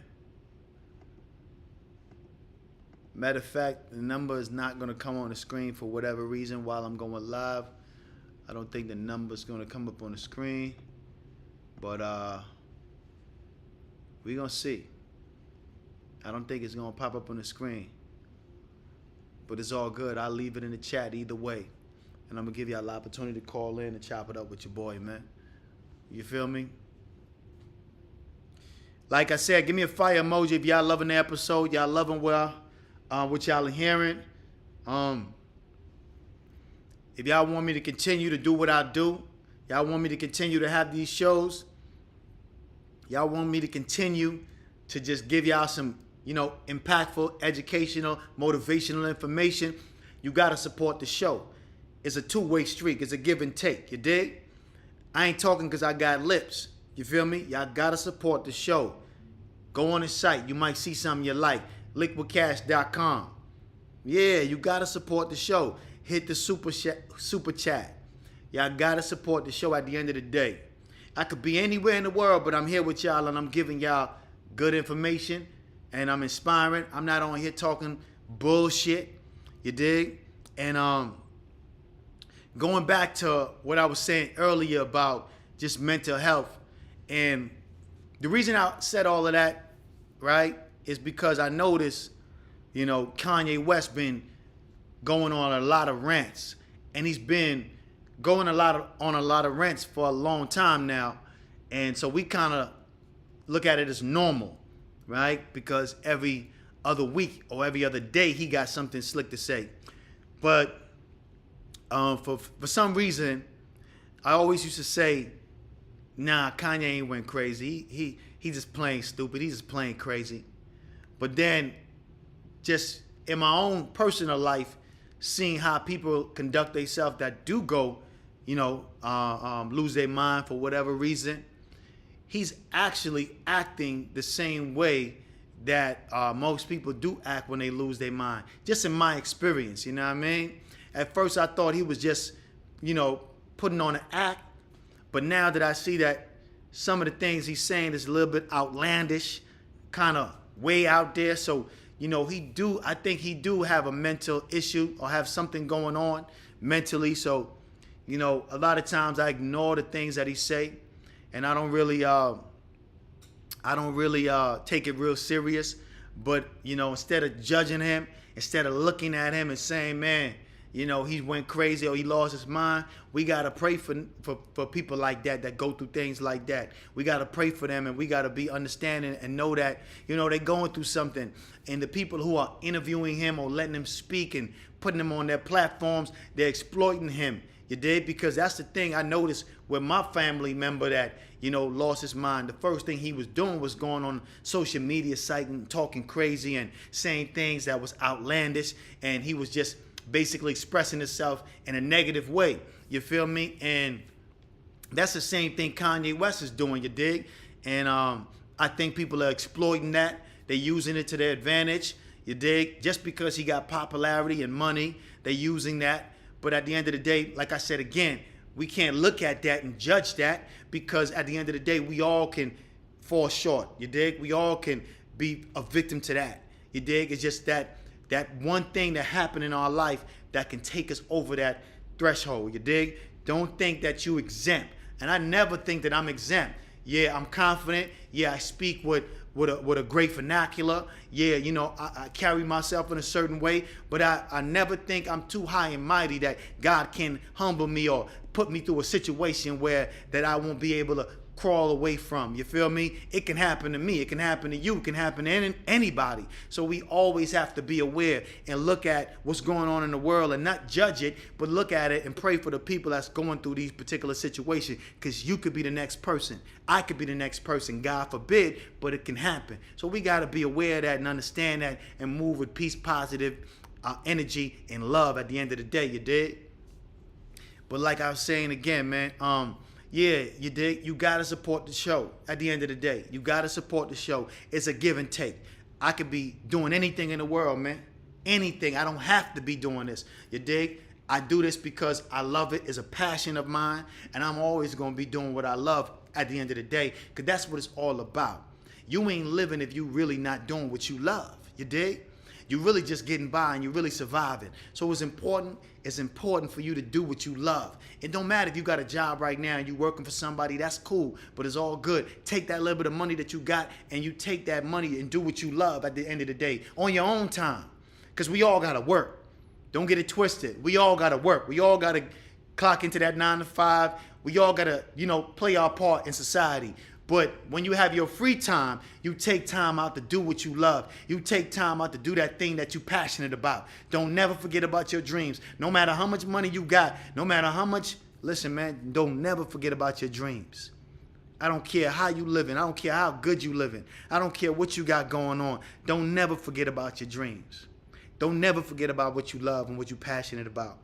Matter of fact, the number is not going to come on the screen for whatever reason while I'm going live. I don't think the number's going to come up on the screen. But we're going to see. I don't think it's going to pop up on the screen. But it's all good. I'll leave it in the chat either way. And I'm going to give y'all an opportunity to call in and chop it up with your boy, man. You feel me? Like I said, give me a fire emoji if y'all loving the episode. Y'all loving what y'all are hearing. If y'all want me to continue to do what I do, y'all want me to continue to have these shows, y'all want me to continue to just give y'all some, impactful, educational, motivational information, you got to support the show. It's a two-way streak. It's a give and take. You dig? I ain't talking because I got lips. You feel me? Y'all got to support the show. Go on the site. You might see something you like. liquidcash.com. Yeah, you got to support the show. Hit the super chat. Y'all got to support the show at the end of the day. I could be anywhere in the world, but I'm here with y'all and I'm giving y'all good information and I'm inspiring. I'm not on here talking bullshit. You dig? And going back to what I was saying earlier about just mental health. And the reason I said all of that, right, is because I noticed, Kanye West been going on a lot of rants. And he's been going on a lot of rants for a long time now. And so we kind of look at it as normal, right? Because every other week or every other day, he got something slick to say. But for some reason, I always used to say, nah, Kanye ain't went crazy. He just playing stupid. He just playing crazy. But then, just in my own personal life, seeing how people conduct themselves that do go, lose their mind for whatever reason, he's actually acting the same way that most people do act when they lose their mind. Just in my experience, you know what I mean? At first, I thought he was just, putting on an act. But now that I see that some of the things he's saying is a little bit outlandish, kind of way out there. So, I think he do have a mental issue or have something going on mentally. So, a lot of times I ignore the things that he say, and I don't really take it real serious. But, instead of judging him, instead of looking at him and saying, man, he went crazy or he lost his mind. We gotta pray for people like that go through things like that. We gotta pray for them, and we gotta be understanding and know that they're going through something. And the people who are interviewing him or letting him speak and putting him on their platforms, they're exploiting him. You did? Because that's the thing I noticed with my family member that lost his mind. The first thing he was doing was going on social media site and talking crazy and saying things that was outlandish, and he was just basically expressing himself in a negative way. You feel me? And that's the same thing Kanye West is doing, you dig? And I think people are exploiting that. They're using it to their advantage, you dig? Just because he got popularity and money, they're using that. But at the end of the day, like I said again, we can't look at that and judge that, because at the end of the day, we all can fall short, you dig? We all can be a victim to that, you dig? It's just that one thing that happened in our life that can take us over that threshold, you dig? Don't think that you exempt. And I never think that I'm exempt. Yeah, I'm confident. Yeah, I speak with a great vernacular. Yeah, I carry myself in a certain way, but I never think I'm too high and mighty that God can humble me or put me through a situation where that I won't be able to crawl away from. You feel me? It can happen to me. It can happen to you. It can happen to anybody. So we always have to be aware and look at what's going on in the world and not judge it, but look at it and pray for the people that's going through these particular situations, because you could be the next person. I could be the next person. God forbid, but it can happen. So we got to be aware of that and understand that and move with peace, positive energy, and love at the end of the day, you did? But like I was saying again, man, yeah, you dig? You gotta support the show at the end of the day. You gotta support the show. It's a give and take. I could be doing anything in the world, man. Anything. I don't have to be doing this. You dig? I do this because I love it. It's a passion of mine, and I'm always gonna be doing what I love at the end of the day, because that's what it's all about. You ain't living if you really not doing what you love. You dig? You're really just getting by and you're really surviving. So it's important for you to do what you love. It don't matter if you got a job right now and you're working for somebody, that's cool, but it's all good. Take that little bit of money that you got and you take that money and do what you love at the end of the day on your own time. Because we all got to work. Don't get it twisted. We all got to work. We all got to clock into that 9 to 5. We all got to, play our part in society. But when you have your free time, you take time out to do what you love. You take time out to do that thing that you're passionate about. Don't never forget about your dreams. No matter how much money you got, no matter how much, listen, man, don't never forget about your dreams. I don't care how you living. I don't care how good you living. I don't care what you got going on. Don't never forget about your dreams. Don't never forget about what you love and what you're passionate about.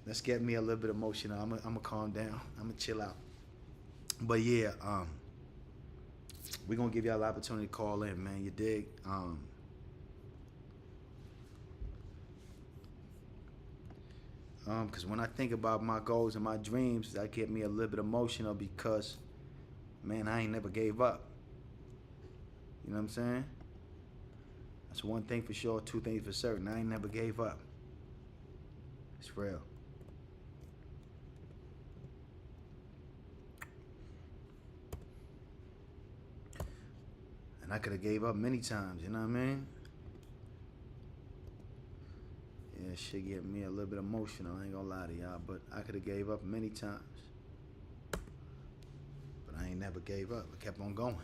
Let's get me a little bit emotional. I'm gonna calm down. I'm gonna chill out. But yeah, we're gonna give y'all the opportunity to call in, man. You dig? Because when I think about my goals and my dreams, that get me a little bit emotional, because, man, I ain't never gave up. You know what I'm saying? That's one thing for sure, two things for certain. I ain't never gave up. It's real. And I could have gave up many times, you know what I mean? Yeah, shit get me a little bit emotional, I ain't gonna lie to y'all, but I could have gave up many times. But I ain't never gave up. I kept on going.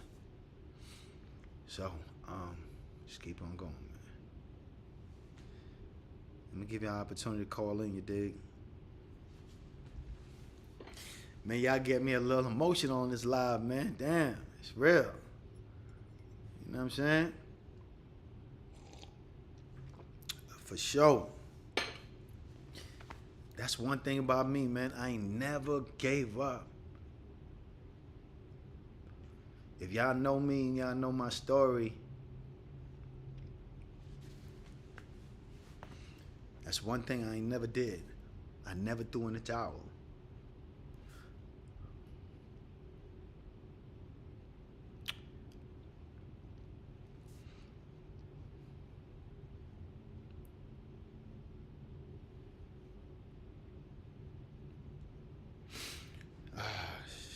So, just keep on going, man. Let me give y'all an opportunity to call in, you dig? Man, y'all get me a little emotional on this live, man. Damn, it's real. You know what I'm saying? For sure. That's one thing about me, man. I ain't never gave up. If y'all know me and y'all know my story, that's one thing I ain't never did. I never threw in the towel.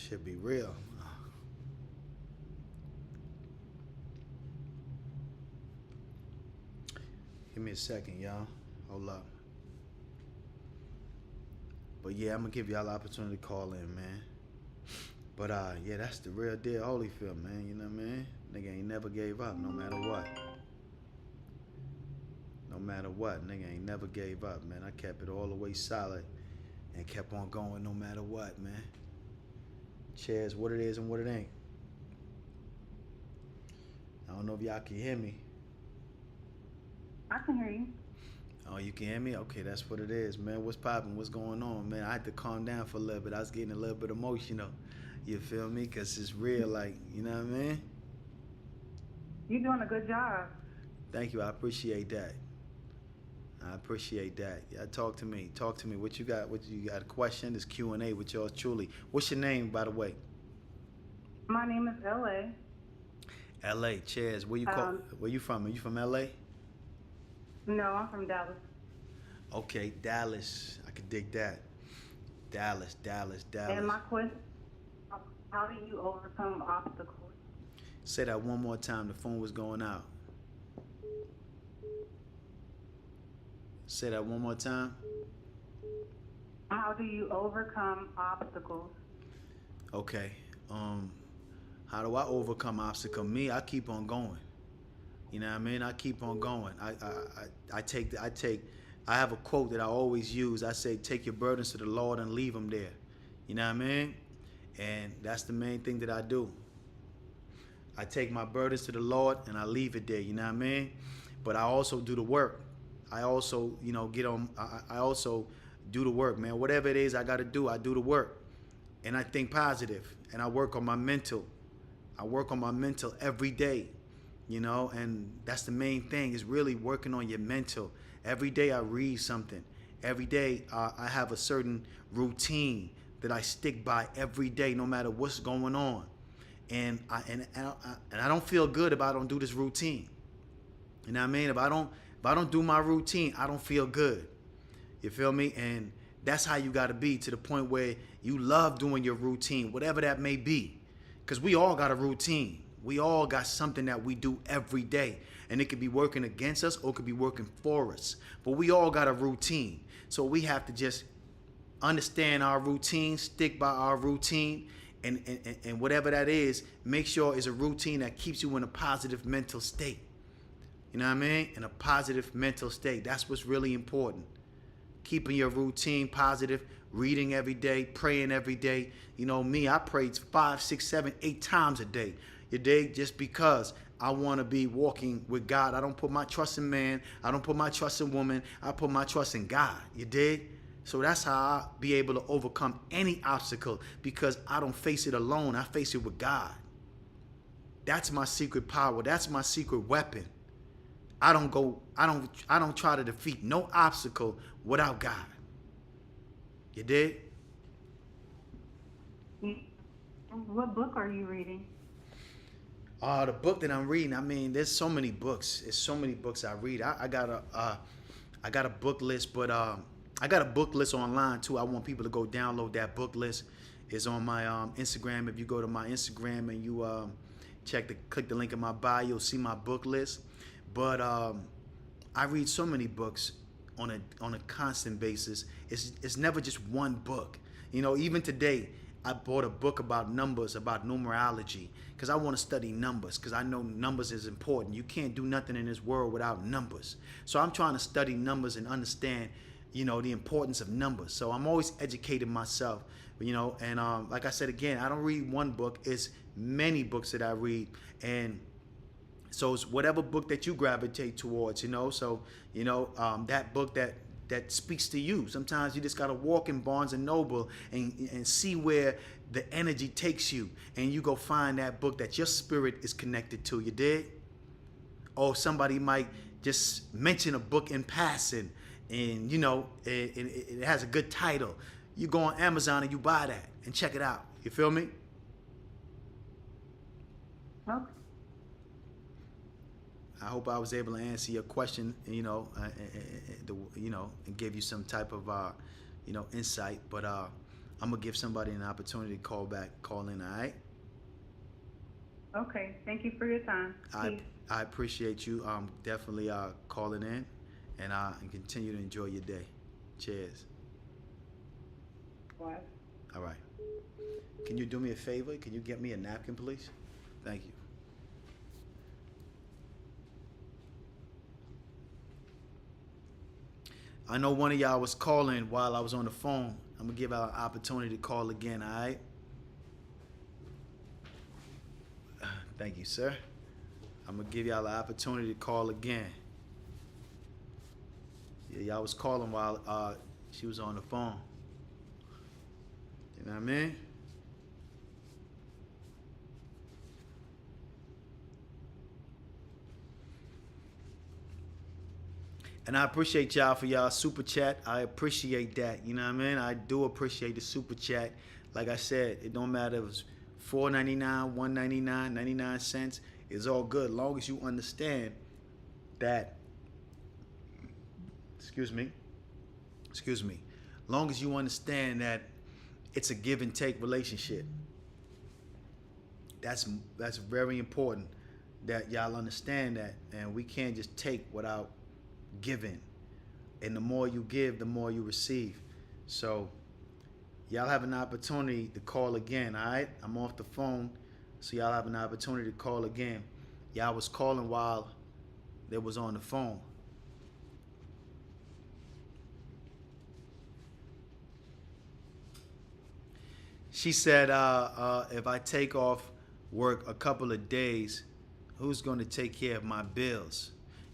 Should be real. Give me a second, y'all. Hold up. But yeah, I'm gonna give y'all the opportunity to call in, man. But yeah, that's the real deal, Holyfield, man. You know what I mean? Nigga ain't never gave up, no matter what. No matter what, nigga ain't never gave up, man. I kept it all the way solid and kept on going no matter what, man. Cheers, what it is and what it ain't. I don't know if y'all can hear me. I can hear you. Oh, you can hear me? Okay, that's what it is, man. What's poppin'? What's going on, man? I had to calm down for a little bit. I was getting a little bit emotional. You feel me? Because it's real, like, you know what I mean? You're doing a good job. Thank you. I appreciate that. I appreciate that. Yeah, talk to me. Talk to me. What you got? What you got? A question? This Q&A with yours truly. What's your name, by the way? My name is L.A. L.A. Cheers. Where you call? Where you from? Are you from L.A.? No, I'm from Dallas. Okay, Dallas. I could dig that. Dallas. And my question, how do you overcome obstacles? Say that one more time. The phone was going out. Say that one more time. How do you overcome obstacles? Okay. How do I overcome obstacle? Me, I keep on going. You know what I mean? I keep on going. I have a quote that I always use. I say, take your burdens to the Lord and leave them there. You know what I mean? And that's the main thing that I do. I take my burdens to the Lord and I leave it there. You know what I mean? But I also do the work. I also, I also do the work, man. Whatever it is I got to do, I do the work. And I think positive. And I work on my mental. I work on my mental every day. And that's the main thing, is really working on your mental. Every day I read something. Every day I have a certain routine that I stick by every day, no matter what's going on. And I don't feel good if I don't do this routine. You know what I mean? If I don't do my routine, I don't feel good. You feel me? And that's how you got to be, to the point where you love doing your routine, whatever that may be. Because we all got a routine. We all got something that we do every day. And it could be working against us or it could be working for us. But we all got a routine. So we have to just understand our routine, stick by our routine, and whatever that is, make sure it's a routine that keeps you in a positive mental state. You know what I mean? In a positive mental state. That's what's really important. Keeping your routine positive, reading every day, praying every day. You know me, I pray 5, 6, 7, 8 times a day. You dig? Just because I want to be walking with God. I don't put my trust in man. I don't put my trust in woman. I put my trust in God. You dig? So that's how I be able to overcome any obstacle, because I don't face it alone. I face it with God. That's my secret power. That's my secret weapon. I don't try to defeat no obstacle without God. You dig? What book are you reading? The book that I'm reading, I mean, there's so many books. There's so many books I read. I got a book list, but I got a book list online too. I want people to go download that book list. It's on my Instagram. If you go to my Instagram and you click the link in my bio, you'll see my book list. But I read so many books on a constant basis. It's never just one book. Even today, I bought a book about numbers, about numerology, because I want to study numbers, because I know numbers is important. You can't do nothing in this world without numbers. So I'm trying to study numbers and understand, the importance of numbers. So I'm always educating myself, and like I said again, I don't read one book. It's many books that I read, and so it's whatever book that you gravitate towards, So, that book that speaks to you. Sometimes you just gotta walk in Barnes and Noble and see where the energy takes you, and you go find that book that your spirit is connected to. You dig? Or somebody might just mention a book in passing, and it has a good title. You go on Amazon and you buy that and check it out. You feel me? Okay. I hope I was able to answer your question, and give you some type of, insight. But I'm gonna give somebody an opportunity to call in. All right. Okay. Thank you for your time. Peace. I appreciate you definitely calling in, and continue to enjoy your day. Cheers. course. All right. Can you do me a favor? Can you get me a napkin, please? Thank you. I know one of y'all was calling while I was on the phone. I'm gonna give out an opportunity to call again, all right? Thank you, sir. I'm gonna give y'all an opportunity to call again. Yeah, y'all was calling while she was on the phone. You know what I mean? And I appreciate y'all for y'all super chat. I appreciate that. You know what I mean? I do appreciate the super chat. Like I said, it don't matter if it's $4.99, $1.99, 99 cents. It's all good. Long as you understand that, excuse me. Long as you understand that it's a give and take relationship. That's very important that y'all understand that, and we can't just take without giving. And the more you give, the more you receive. So y'all have an opportunity to call again, all right? I'm off the phone, so y'all have an opportunity to call again. Y'all was calling while they was on the phone. She said, if I take off work a couple of days, who's going to take care of my bills?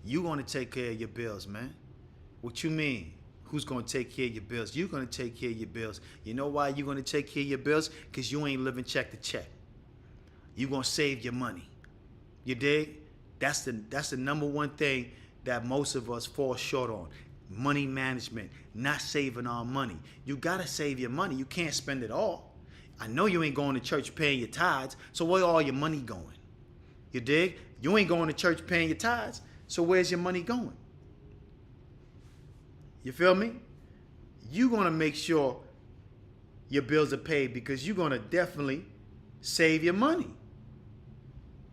You going to take care of your bills, man. What you mean? Who's going to take care of your bills? You're going to take care of your bills. You know why you're going to take care of your bills? Because you ain't living check to check. You're going to save your money. You dig? That's the number one thing that most of us fall short on. Money management, not saving our money. You got to save your money. You can't spend it all. I know you ain't going to church paying your tithes, so where all your money going? You dig? You ain't going to church paying your tithes, so where's your money going? You feel me? You're going to make sure your bills are paid because you're going to definitely save your money.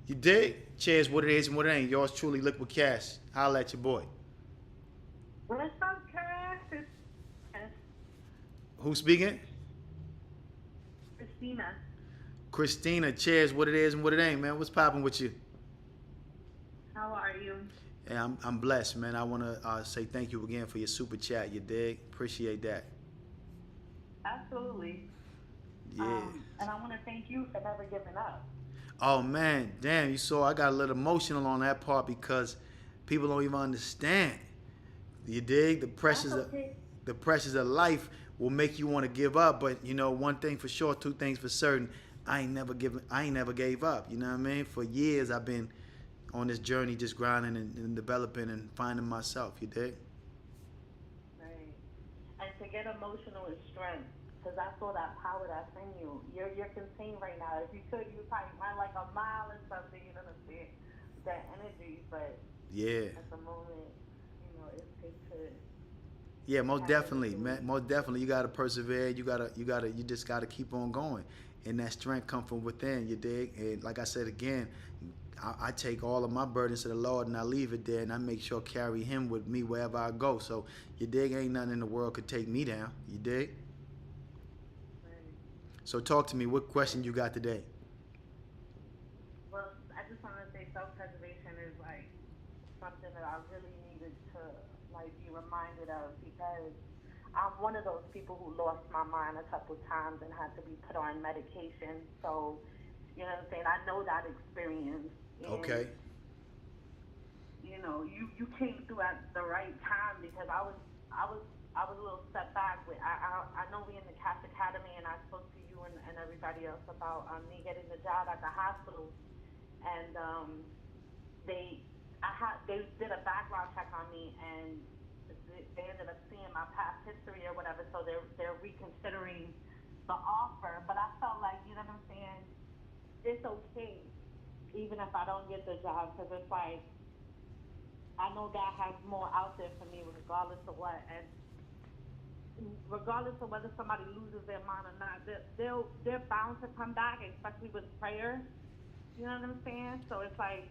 You dig? Cheers, what it is and what it ain't. Yours truly, Liquid Cash. Holla at your boy. What's up, Cass? Who's speaking? Christina. Christina, cheers, what it is and what it ain't, man. What's popping with you? How are you? Yeah, I'm blessed, man. I want to say thank you again for your super chat. You dig? Appreciate that. Absolutely. Yeah. And I want to thank you for never giving up. Oh man, damn! You saw I got a little emotional on that part because people don't even understand. You dig? The pressures of life will make you want to give up. But you know, one thing for sure, two things for certain. I ain't never gave up. You know what I mean? For years I've been on this journey, just grinding and developing and finding myself. You dig? Right. And to get emotional is strength. Because I saw that power that's in you. You're contained right now. If you could, you probably run like a mile or something. You know what I'm saying? That energy, but Yeah. at the moment, it's good to. Yeah, most definitely, man. Most definitely, you gotta persevere. You just gotta keep on going, and that strength come from within. You dig? And like I said again, I take all of my burdens to the Lord and I leave it there, and I make sure I carry Him with me wherever I go. So you dig? Ain't nothing in the world could take me down. You dig? So talk to me. What question you got today? Well, I just want to say self-preservation is like something that I really needed to like be reminded of because I'm one of those people who lost my mind a couple times and had to be put on medication. So, you know what I'm saying? I know that experience. And, Okay. You came through at the right time because I was a little step back. I know we in the Cash Academy, and I spoke to you and everybody else about me getting the job at the hospital, and they did a background check on me, and they ended up seeing my past history or whatever, so they're reconsidering the offer. But I felt like, you know what I'm saying, it's okay, even if I don't get the job, because it's like I know God has more out there for me, regardless of what, and regardless of whether somebody loses their mind or not, they're bound to come back, especially with prayer. You know what I'm saying? So it's like.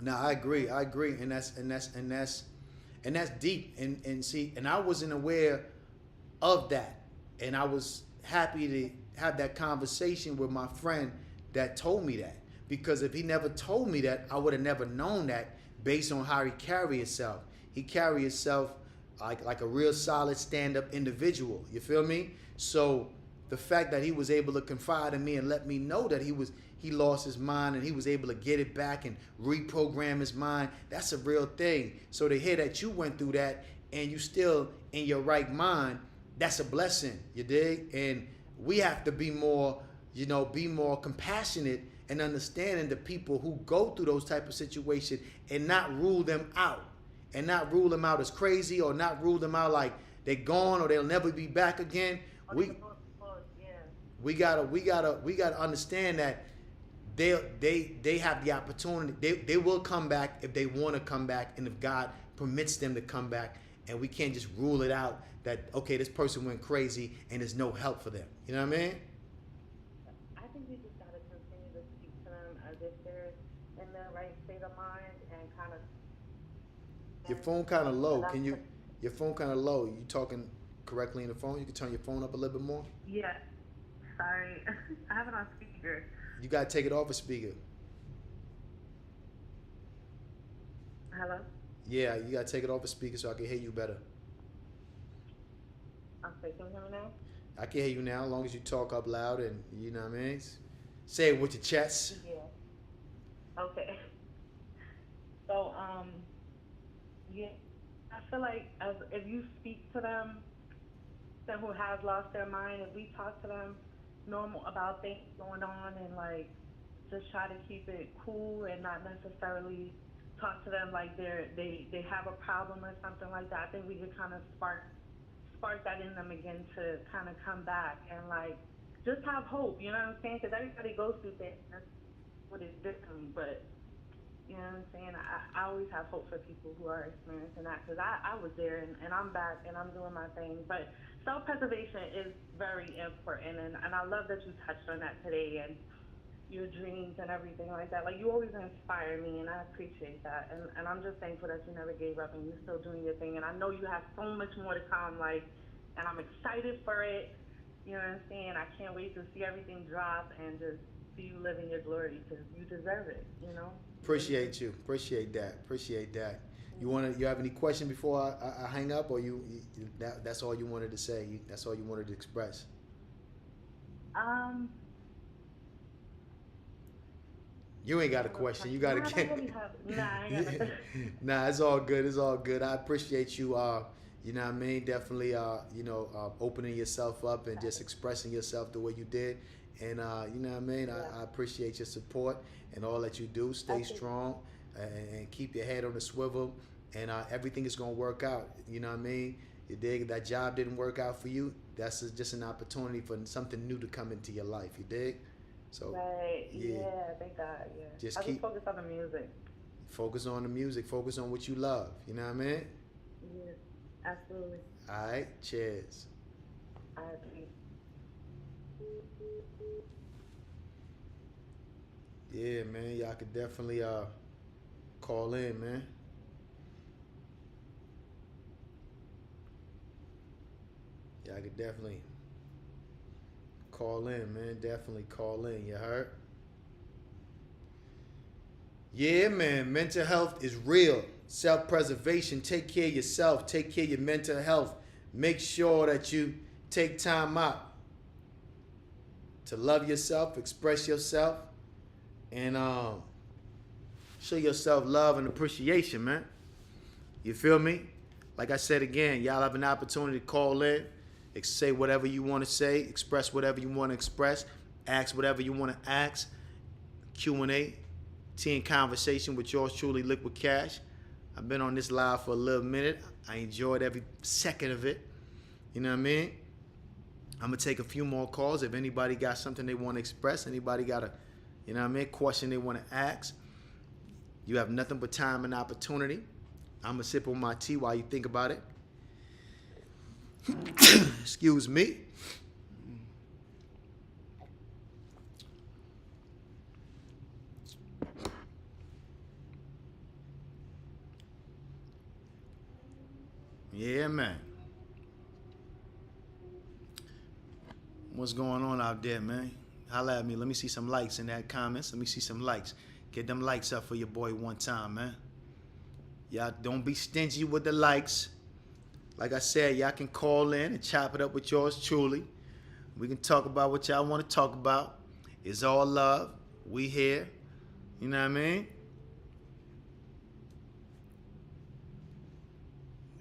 No, I agree, and that's deep, and see, and I wasn't aware of that And I was happy to have that conversation with my friend that told me that. Because if he never told me that, I would have never known that based on how he carry himself. He carry himself like a real solid stand-up individual. You feel me? So the fact that he was able to confide in me and let me know that he lost his mind and he was able to get it back and reprogram his mind, that's a real thing. So to hear that you went through that and you still in your right mind, that's a blessing, you dig? And we have to be more, be more compassionate and understanding the people who go through those type of situations and not rule them out. And not rule them out as crazy or not rule them out like they're gone or they'll never be back again. We gotta understand that they have the opportunity. They will come back if they want to come back and if God permits them to come back. And we can't just rule it out that, okay, this person went crazy and there's no help for them. You know what I mean? I think we just gotta continue to speak to them as if they're in their right state of mind and kind of. Your phone kind of low. Your phone kind of low. You talking correctly in the phone? You can turn your phone up a little bit more. Yeah. Sorry, I have it on speaker. You gotta take it off a speaker. Hello? Yeah, you gotta take it off a speaker so I can hear you better. Okay, can you hear me now? I can hear you now, as long as you talk up loud and you know what I mean. Say it with your chest. Yeah. Okay. So, yeah, I feel like if you speak to them who has lost their mind, if we talk to them normal about things going on and like just try to keep it cool and not necessarily talk to them like they have a problem or something like that, I think we could kind of spark that in them again to kind of come back and like just have hope, you know what I'm saying? Because everybody goes through things. That's what it's different, but you know what I'm saying? I always have hope for people who are experiencing that because I was there and I'm back and I'm doing my thing. But self-preservation is very important, and I love that you touched on that today and your dreams and everything like that. Like, you always inspire me, and I appreciate that. And I'm just thankful that you never gave up and you're still doing your thing. And I know you have so much more to come, like, and I'm excited for it. You know what I'm saying? I can't wait to see everything drop and just see you live in your glory because you deserve it, you know? Appreciate you. Appreciate that. You have any question before I hang up, or that's all you wanted to say? That's all you wanted to express? You ain't got a question. You got to get. Nah, it's all good. It's all good. I appreciate you. You know what I mean? Definitely. Opening yourself up and just expressing yourself the way you did. And you know what I mean? Yeah. I appreciate your support and all that you do. Stay strong and keep your head on the swivel. And everything is gonna work out. You know what I mean? You dig? That job didn't work out for you. That's just an opportunity for something new to come into your life. You dig? So Right. Yeah. Thank God. Yeah. Just I keep focus on the music. focus on the music. Focus on what you love. You know what I mean? Yes. Absolutely. All right. Cheers. I agree. Yeah, man. Y'all could definitely call in, man. Y'all could definitely call in, man. Definitely call in. You heard? Yeah, man. Mental health is real. Self-preservation. Take care of yourself. Take care of your mental health. Make sure that you take time out to love yourself, express yourself, and show yourself love and appreciation, man. You feel me? Like I said again, y'all have an opportunity to call in, say whatever you want to say, express whatever you want to express, ask whatever you want to ask. Q&A, tea and conversation with yours truly, Liquid Cash. I've been on this live for a little minute. I enjoyed every second of it. You know what I mean? I'm going to take a few more calls. If anybody got something they want to express, anybody got a, you know what I mean, question they want to ask, you have nothing but time and opportunity. I'm going to sip on my tea while you think about it. Excuse me. Yeah, man. What's going on out there, man? Holla at me. Let me see some likes in that comments. Let me see some likes. Get them likes up for your boy one time, man. Y'all don't be stingy with the likes. Like I said, y'all can call in and chop it up with yours truly. We can talk about what y'all want to talk about. It's all love. We here. You know what I mean?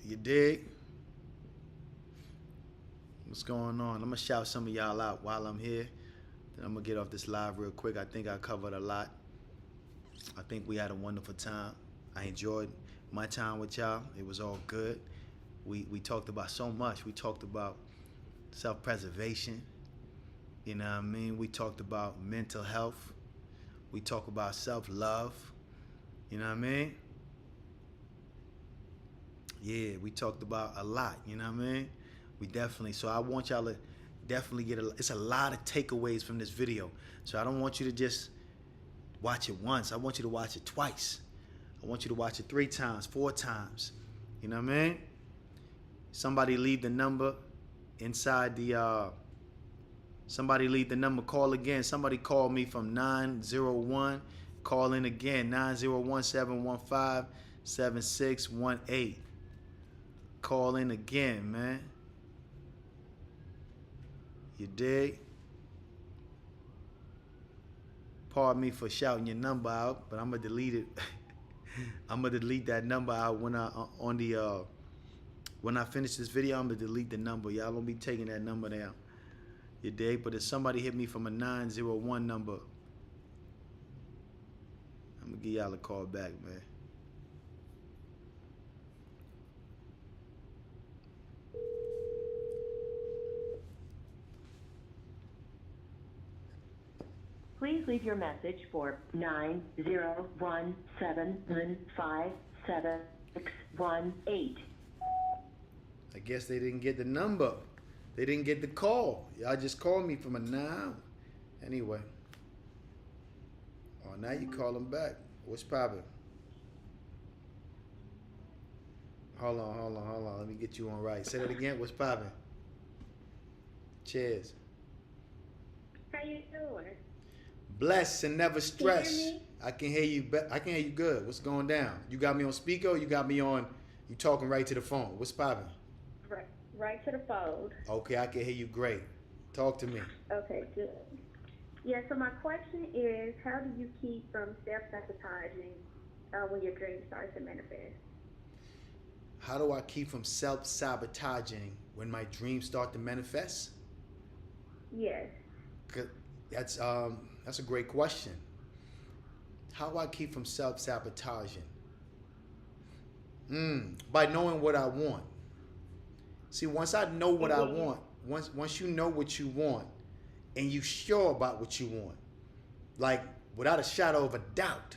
You dig? What's going on? I'm going to shout some of y'all out while I'm here. Then I'm going to get off this live real quick. I think I covered a lot. I think we had a wonderful time. I enjoyed my time with y'all. It was all good. We talked about so much. We talked about self-preservation. You know what I mean? We talked about mental health. We talked about self-love. You know what I mean? Yeah, we talked about a lot. You know what I mean? We definitely, so I want y'all to definitely it's a lot of takeaways from this video. So I don't want you to just watch it once. I want you to watch it twice. I want you to watch it 3 times, 4 times. You know what I mean? Somebody leave the number inside the, somebody leave the number, call again. Somebody call me from 901. Call in again, 901-715-7618. Call in again, man. You dig? Pardon me for shouting your number out, but I'm gonna delete it. I'm gonna delete that number out when I finish this video. I'm gonna delete the number. Y'all gonna be taking that number down. You dig? But if somebody hit me from a 901 number, I'm gonna give y'all a call back, man. Please leave your message for 901-715-7618. I guess they didn't get the number. They didn't get the call. Y'all just called me from a 9. Anyway. Oh, now you call them back. What's poppin'? Hold on. Let me get you on right. Say that again. What's poppin'? Cheers. How you doing? Bless and never stress. Can you hear me? I can hear you. I can hear you good. What's going down? You got me on speaker. Or you got me on. You talking right to the phone. What's poppin'? Right to the phone. Okay, I can hear you great. Talk to me. Okay, good. Yeah, so my question is, how do you keep from self-sabotaging when your dream starts to manifest? How do I keep from self-sabotaging when my dreams start to manifest? Yes. That's a great question. How do I keep from self-sabotaging? By knowing what I want. See, once I know what I want, once you know what you want, and you sure about what you want, like without a shadow of a doubt.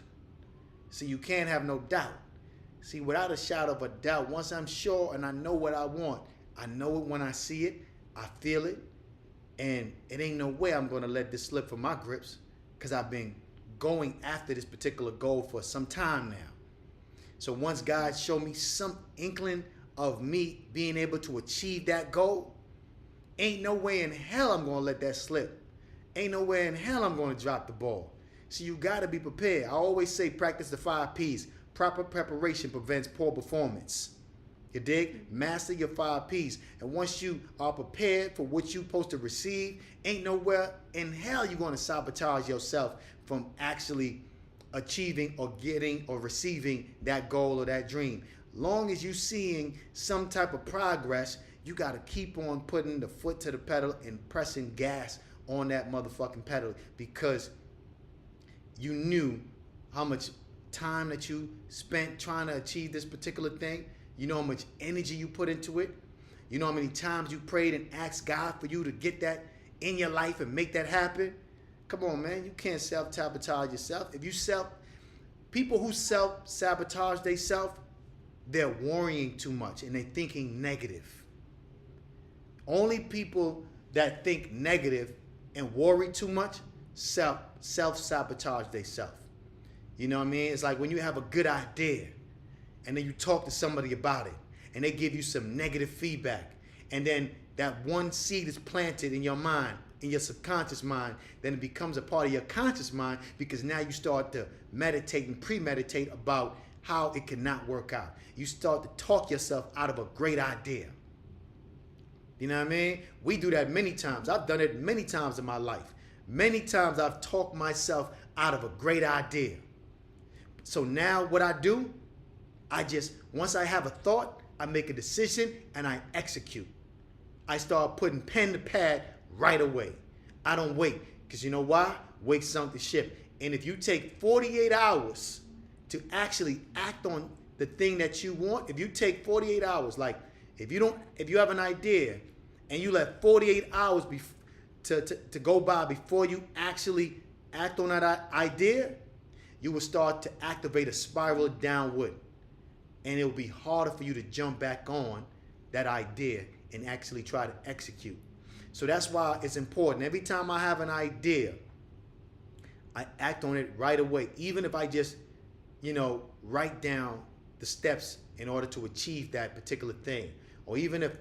See, you can't have no doubt. See, without a shadow of a doubt, once I'm sure and I know what I want, I know it when I see it, I feel it, and it ain't no way I'm gonna let this slip from my grips, because I've been going after this particular goal for some time now. So once God showed me some inkling of me being able to achieve that goal, ain't no way in hell I'm gonna let that slip. Ain't no way in hell I'm gonna drop the ball. So you gotta be prepared. I always say practice the 5 P's. Proper preparation prevents poor performance. You dig? Master your 5 P's. And once you are prepared for what you're supposed to receive, ain't nowhere in hell you're gonna sabotage yourself from actually achieving or getting or receiving that goal or that dream. Long as you seeing some type of progress, you got to keep on putting the foot to the pedal and pressing gas on that motherfucking pedal, because you knew how much time that you spent trying to achieve this particular thing. You know how much energy you put into it. You know how many times you prayed and asked God for you to get that in your life and make that happen. Come on, man. You can't self-sabotage yourself. People who self-sabotage themselves, they're worrying too much and they're thinking negative. Only people that think negative and worry too much self-sabotage themselves. You know what I mean? It's like when you have a good idea and then you talk to somebody about it and they give you some negative feedback And then that one seed is planted in your mind, in your subconscious mind. Then it becomes a part of your conscious mind because now you start to meditate and premeditate about how it cannot work out. You start to talk yourself out of a great idea. You know what I mean? We do that many times. I've done it many times in my life. Many times I've talked myself out of a great idea. So now what I do, once I have a thought, I make a decision and I execute. I start putting pen to pad right away. I don't wait. Because you know why? Wait sunk the ship. And if you take 48 hours to actually act on the thing that you want, if you take 48 hours, like if you have an idea and you let 48 hours to go by before you actually act on that idea, you will start to activate a spiral downward. And it will be harder for you to jump back on that idea and actually try to execute. So that's why it's important. Every time I have an idea, I act on it right away. Even if I just, write down the steps in order to achieve that particular thing. Or even if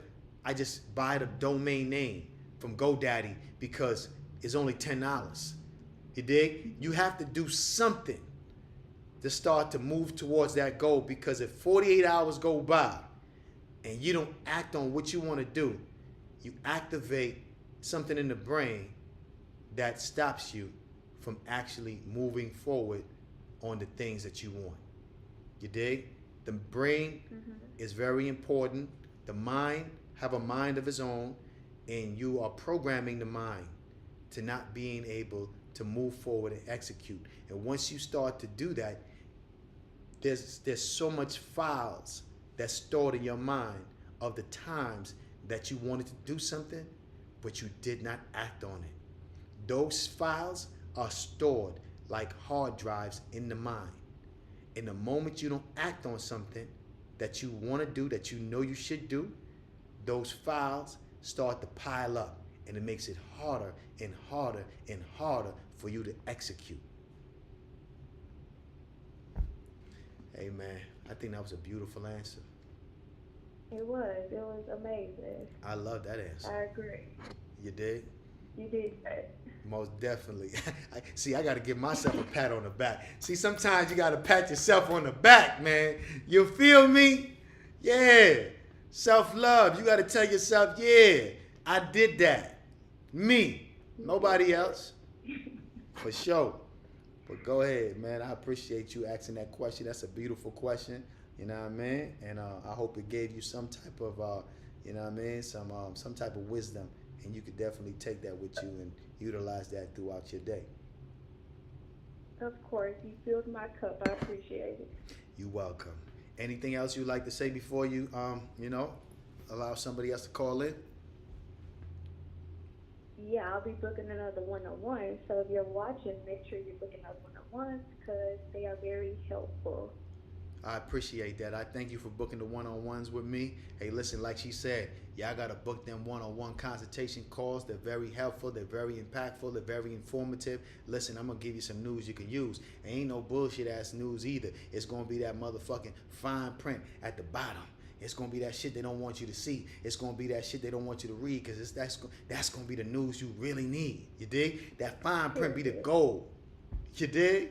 I just buy the domain name from GoDaddy because it's only $10. You dig? You have to do something to start to move towards that goal, because if 48 hours go by and you don't act on what you want to do, you activate something in the brain that stops you from actually moving forward on the things that you want. You dig? The brain is very important. The mind have a mind of its own, and you are programming the mind to not being able to move forward and execute. And once you start to do that, there's so much files that's stored in your mind of the times that you wanted to do something, but you did not act on it. Those files are stored like hard drives in the mind. In the moment you don't act on something that you want to do, that you know you should do, those files start to pile up, and it makes it harder and harder and harder for you to execute. Hey man, I think that was a beautiful answer. It was amazing. I love that answer. I agree. You did? You did that. Most definitely. I got to give myself a pat on the back. See, sometimes you got to pat yourself on the back, man. You feel me? Yeah. Self-love. You got to tell yourself, yeah, I did that. Me. Nobody else. For sure. But go ahead, man. I appreciate you asking that question. That's a beautiful question. You know what I mean? And I hope it gave you some type of, some type of wisdom. And you could definitely take that with you and utilize that throughout your day. Of course. You filled my cup. I appreciate it. You're welcome. Anything else you'd like to say before you, allow somebody else to call in? Yeah, I'll be booking another one-on-one. So if you're watching, make sure you're booking up one-on-ones because they are very helpful. I appreciate that. I thank you for booking the one-on-ones with me. Hey, listen, like she said, y'all got to book them one-on-one consultation calls. They're very helpful. They're very impactful. They're very informative. Listen, I'm going to give you some news you can use. Ain't no bullshit-ass news either. It's going to be that motherfucking fine print at the bottom. It's going to be that shit they don't want you to see. It's going to be that shit they don't want you to read because that's going to be the news you really need. You dig? That fine print be the gold. You dig?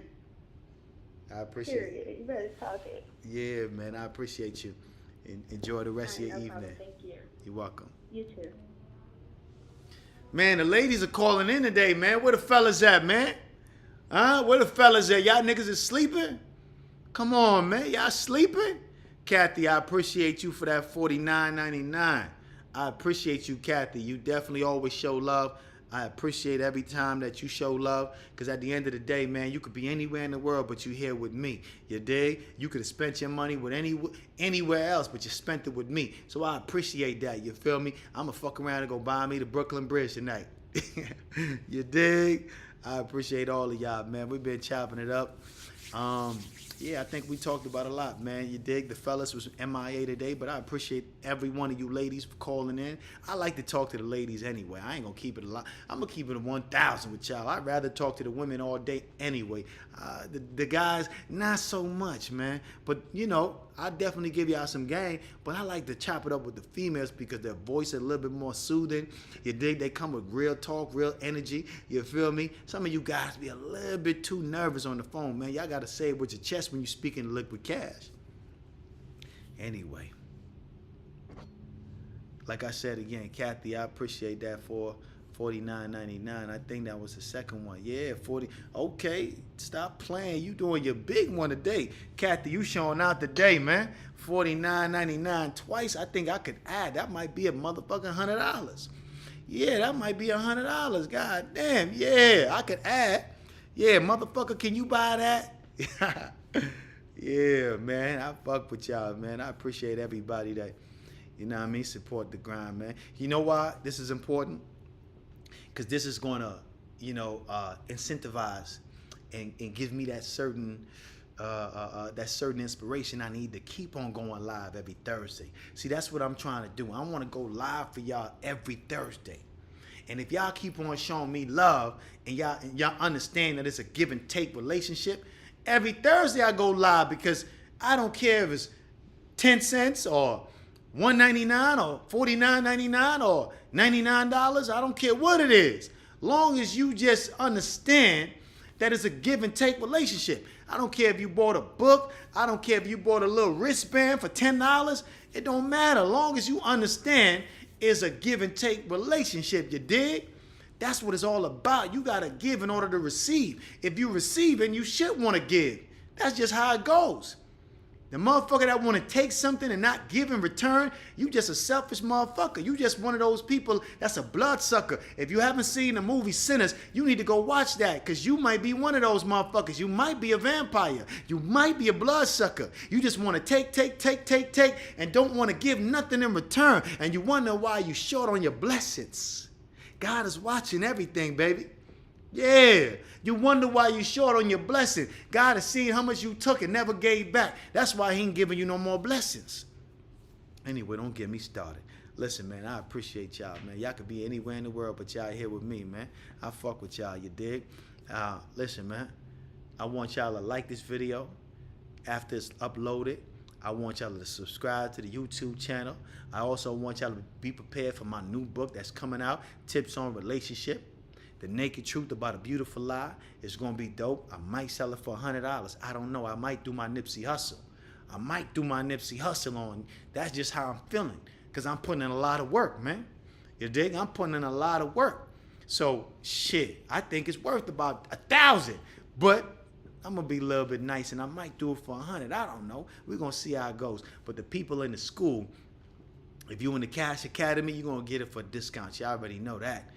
I appreciate it. You better talk it. Yeah, man, I appreciate you. Enjoy the rest of your No evening. problem. Thank you. You're welcome. You too. Man, the ladies are calling in today, man. Where the fellas at, man? Huh? Where the fellas at? Y'all niggas is sleeping? Come on, man. Y'all sleeping? Kathy, I appreciate you for that $49.99. I appreciate you, Kathy. You definitely always show love. I appreciate every time that you show love, because at the end of the day, man, you could be anywhere in the world, but you're here with me. You dig? You could have spent your money with anywhere else, but you spent it with me. So I appreciate that. You feel me? I'm going to fuck around and go buy me the Brooklyn Bridge tonight. You dig? I appreciate all of y'all, man. We've been chopping it up. Yeah, I think we talked about a lot, man. You dig? The fellas was MIA today, but I appreciate every one of you ladies for calling in. I like to talk to the ladies anyway. I ain't going to keep it a lot. I'm going to keep it at 1,000 with y'all. I'd rather talk to the women all day anyway. The guys, not so much, man. But, I definitely give y'all some game, but I like to chop it up with the females because their voice is a little bit more soothing. You dig? They come with real talk, real energy. You feel me? Some of you guys be a little bit too nervous on the phone, man. Y'all got to say it with your chest when you speak in liquid cash. Anyway, like I said again, Kathy, I appreciate that for $49.99. I think that was the second one. Yeah, 40. Okay, stop playing. You doing your big one today. Kathy, you showing out today, man. $49.99 twice. I think I could add. That might be a motherfucking $100. Yeah, that might be $100. God damn. Yeah, I could add. Yeah, motherfucker, can you buy that? Yeah, man. I fuck with y'all, man. I appreciate everybody that, you know what I mean, support the grind, man. You know why this is important? Because this is going to, you know, incentivize and give me that certain inspiration I need to keep on going live every Thursday. See, that's what I'm trying to do. I want to go live for y'all every Thursday. And if y'all keep on showing me love and y'all understand that it's a give and take relationship, every Thursday I go live because I don't care if it's 10 cents or $1.99 or $49.99 or $99. I don't care what it is. Long as you just understand that it's a give and take relationship. I don't care if you bought a book. I don't care if you bought a little wristband for $10. It don't matter. Long as you understand it's a give and take relationship. You dig? That's what it's all about. You got to give in order to receive. If you receive, and you should want to give. That's just how it goes. The motherfucker that want to take something and not give in return, you just a selfish motherfucker. You just one of those people that's a bloodsucker. If you haven't seen the movie Sinners, you need to go watch that because you might be one of those motherfuckers. You might be a vampire. You might be a bloodsucker. You just want to take, and don't want to give nothing in return. And you wonder why you short on your blessings. God is watching everything, baby. Yeah. You wonder why you short on your blessing. God has seen how much you took and never gave back. That's why he ain't giving you no more blessings. Anyway, don't get me started. Listen, man, I appreciate y'all, man. Y'all could be anywhere in the world, but y'all here with me, man. I fuck with y'all, you dig? Listen, man, I want y'all to like this video after it's uploaded. I want y'all to subscribe to the YouTube channel. I also want y'all to be prepared for my new book that's coming out, Tips on Relationship. The Naked Truth About a Beautiful Lie. Is going to be dope. I might sell it for $100. I don't know. I might do my Nipsey Hustle. On. That's just how I'm feeling. Because I'm putting in a lot of work, man. You dig? I'm putting in a lot of work. So, shit, I think it's worth about $1,000. But I'm going to be a little bit nice and I might do it for $100. I don't know. We're going to see how it goes. But the people in the school, if you're in the Cash Academy, you're going to get it for a discount. You already know that.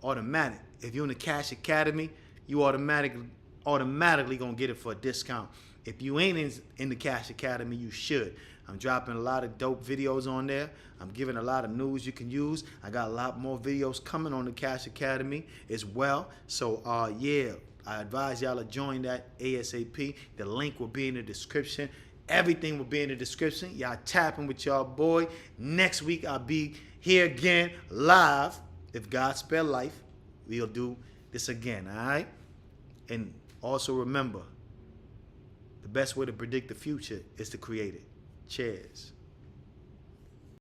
Automatic. If you're in the Cash Academy, you automatically gonna get it for a discount. If you ain't in the Cash Academy, you should. I'm dropping a lot of dope videos on there. I'm giving a lot of news you can use. I got a lot more videos coming on the Cash Academy as well. So yeah, I advise y'all to join that ASAP. The link will be in the description. Everything will be in the description. Y'all tapping with y'all boy. Next week I'll be here again live. If God spare life, we'll do this again, all right? And also remember, the best way to predict the future is to create it. Cheers.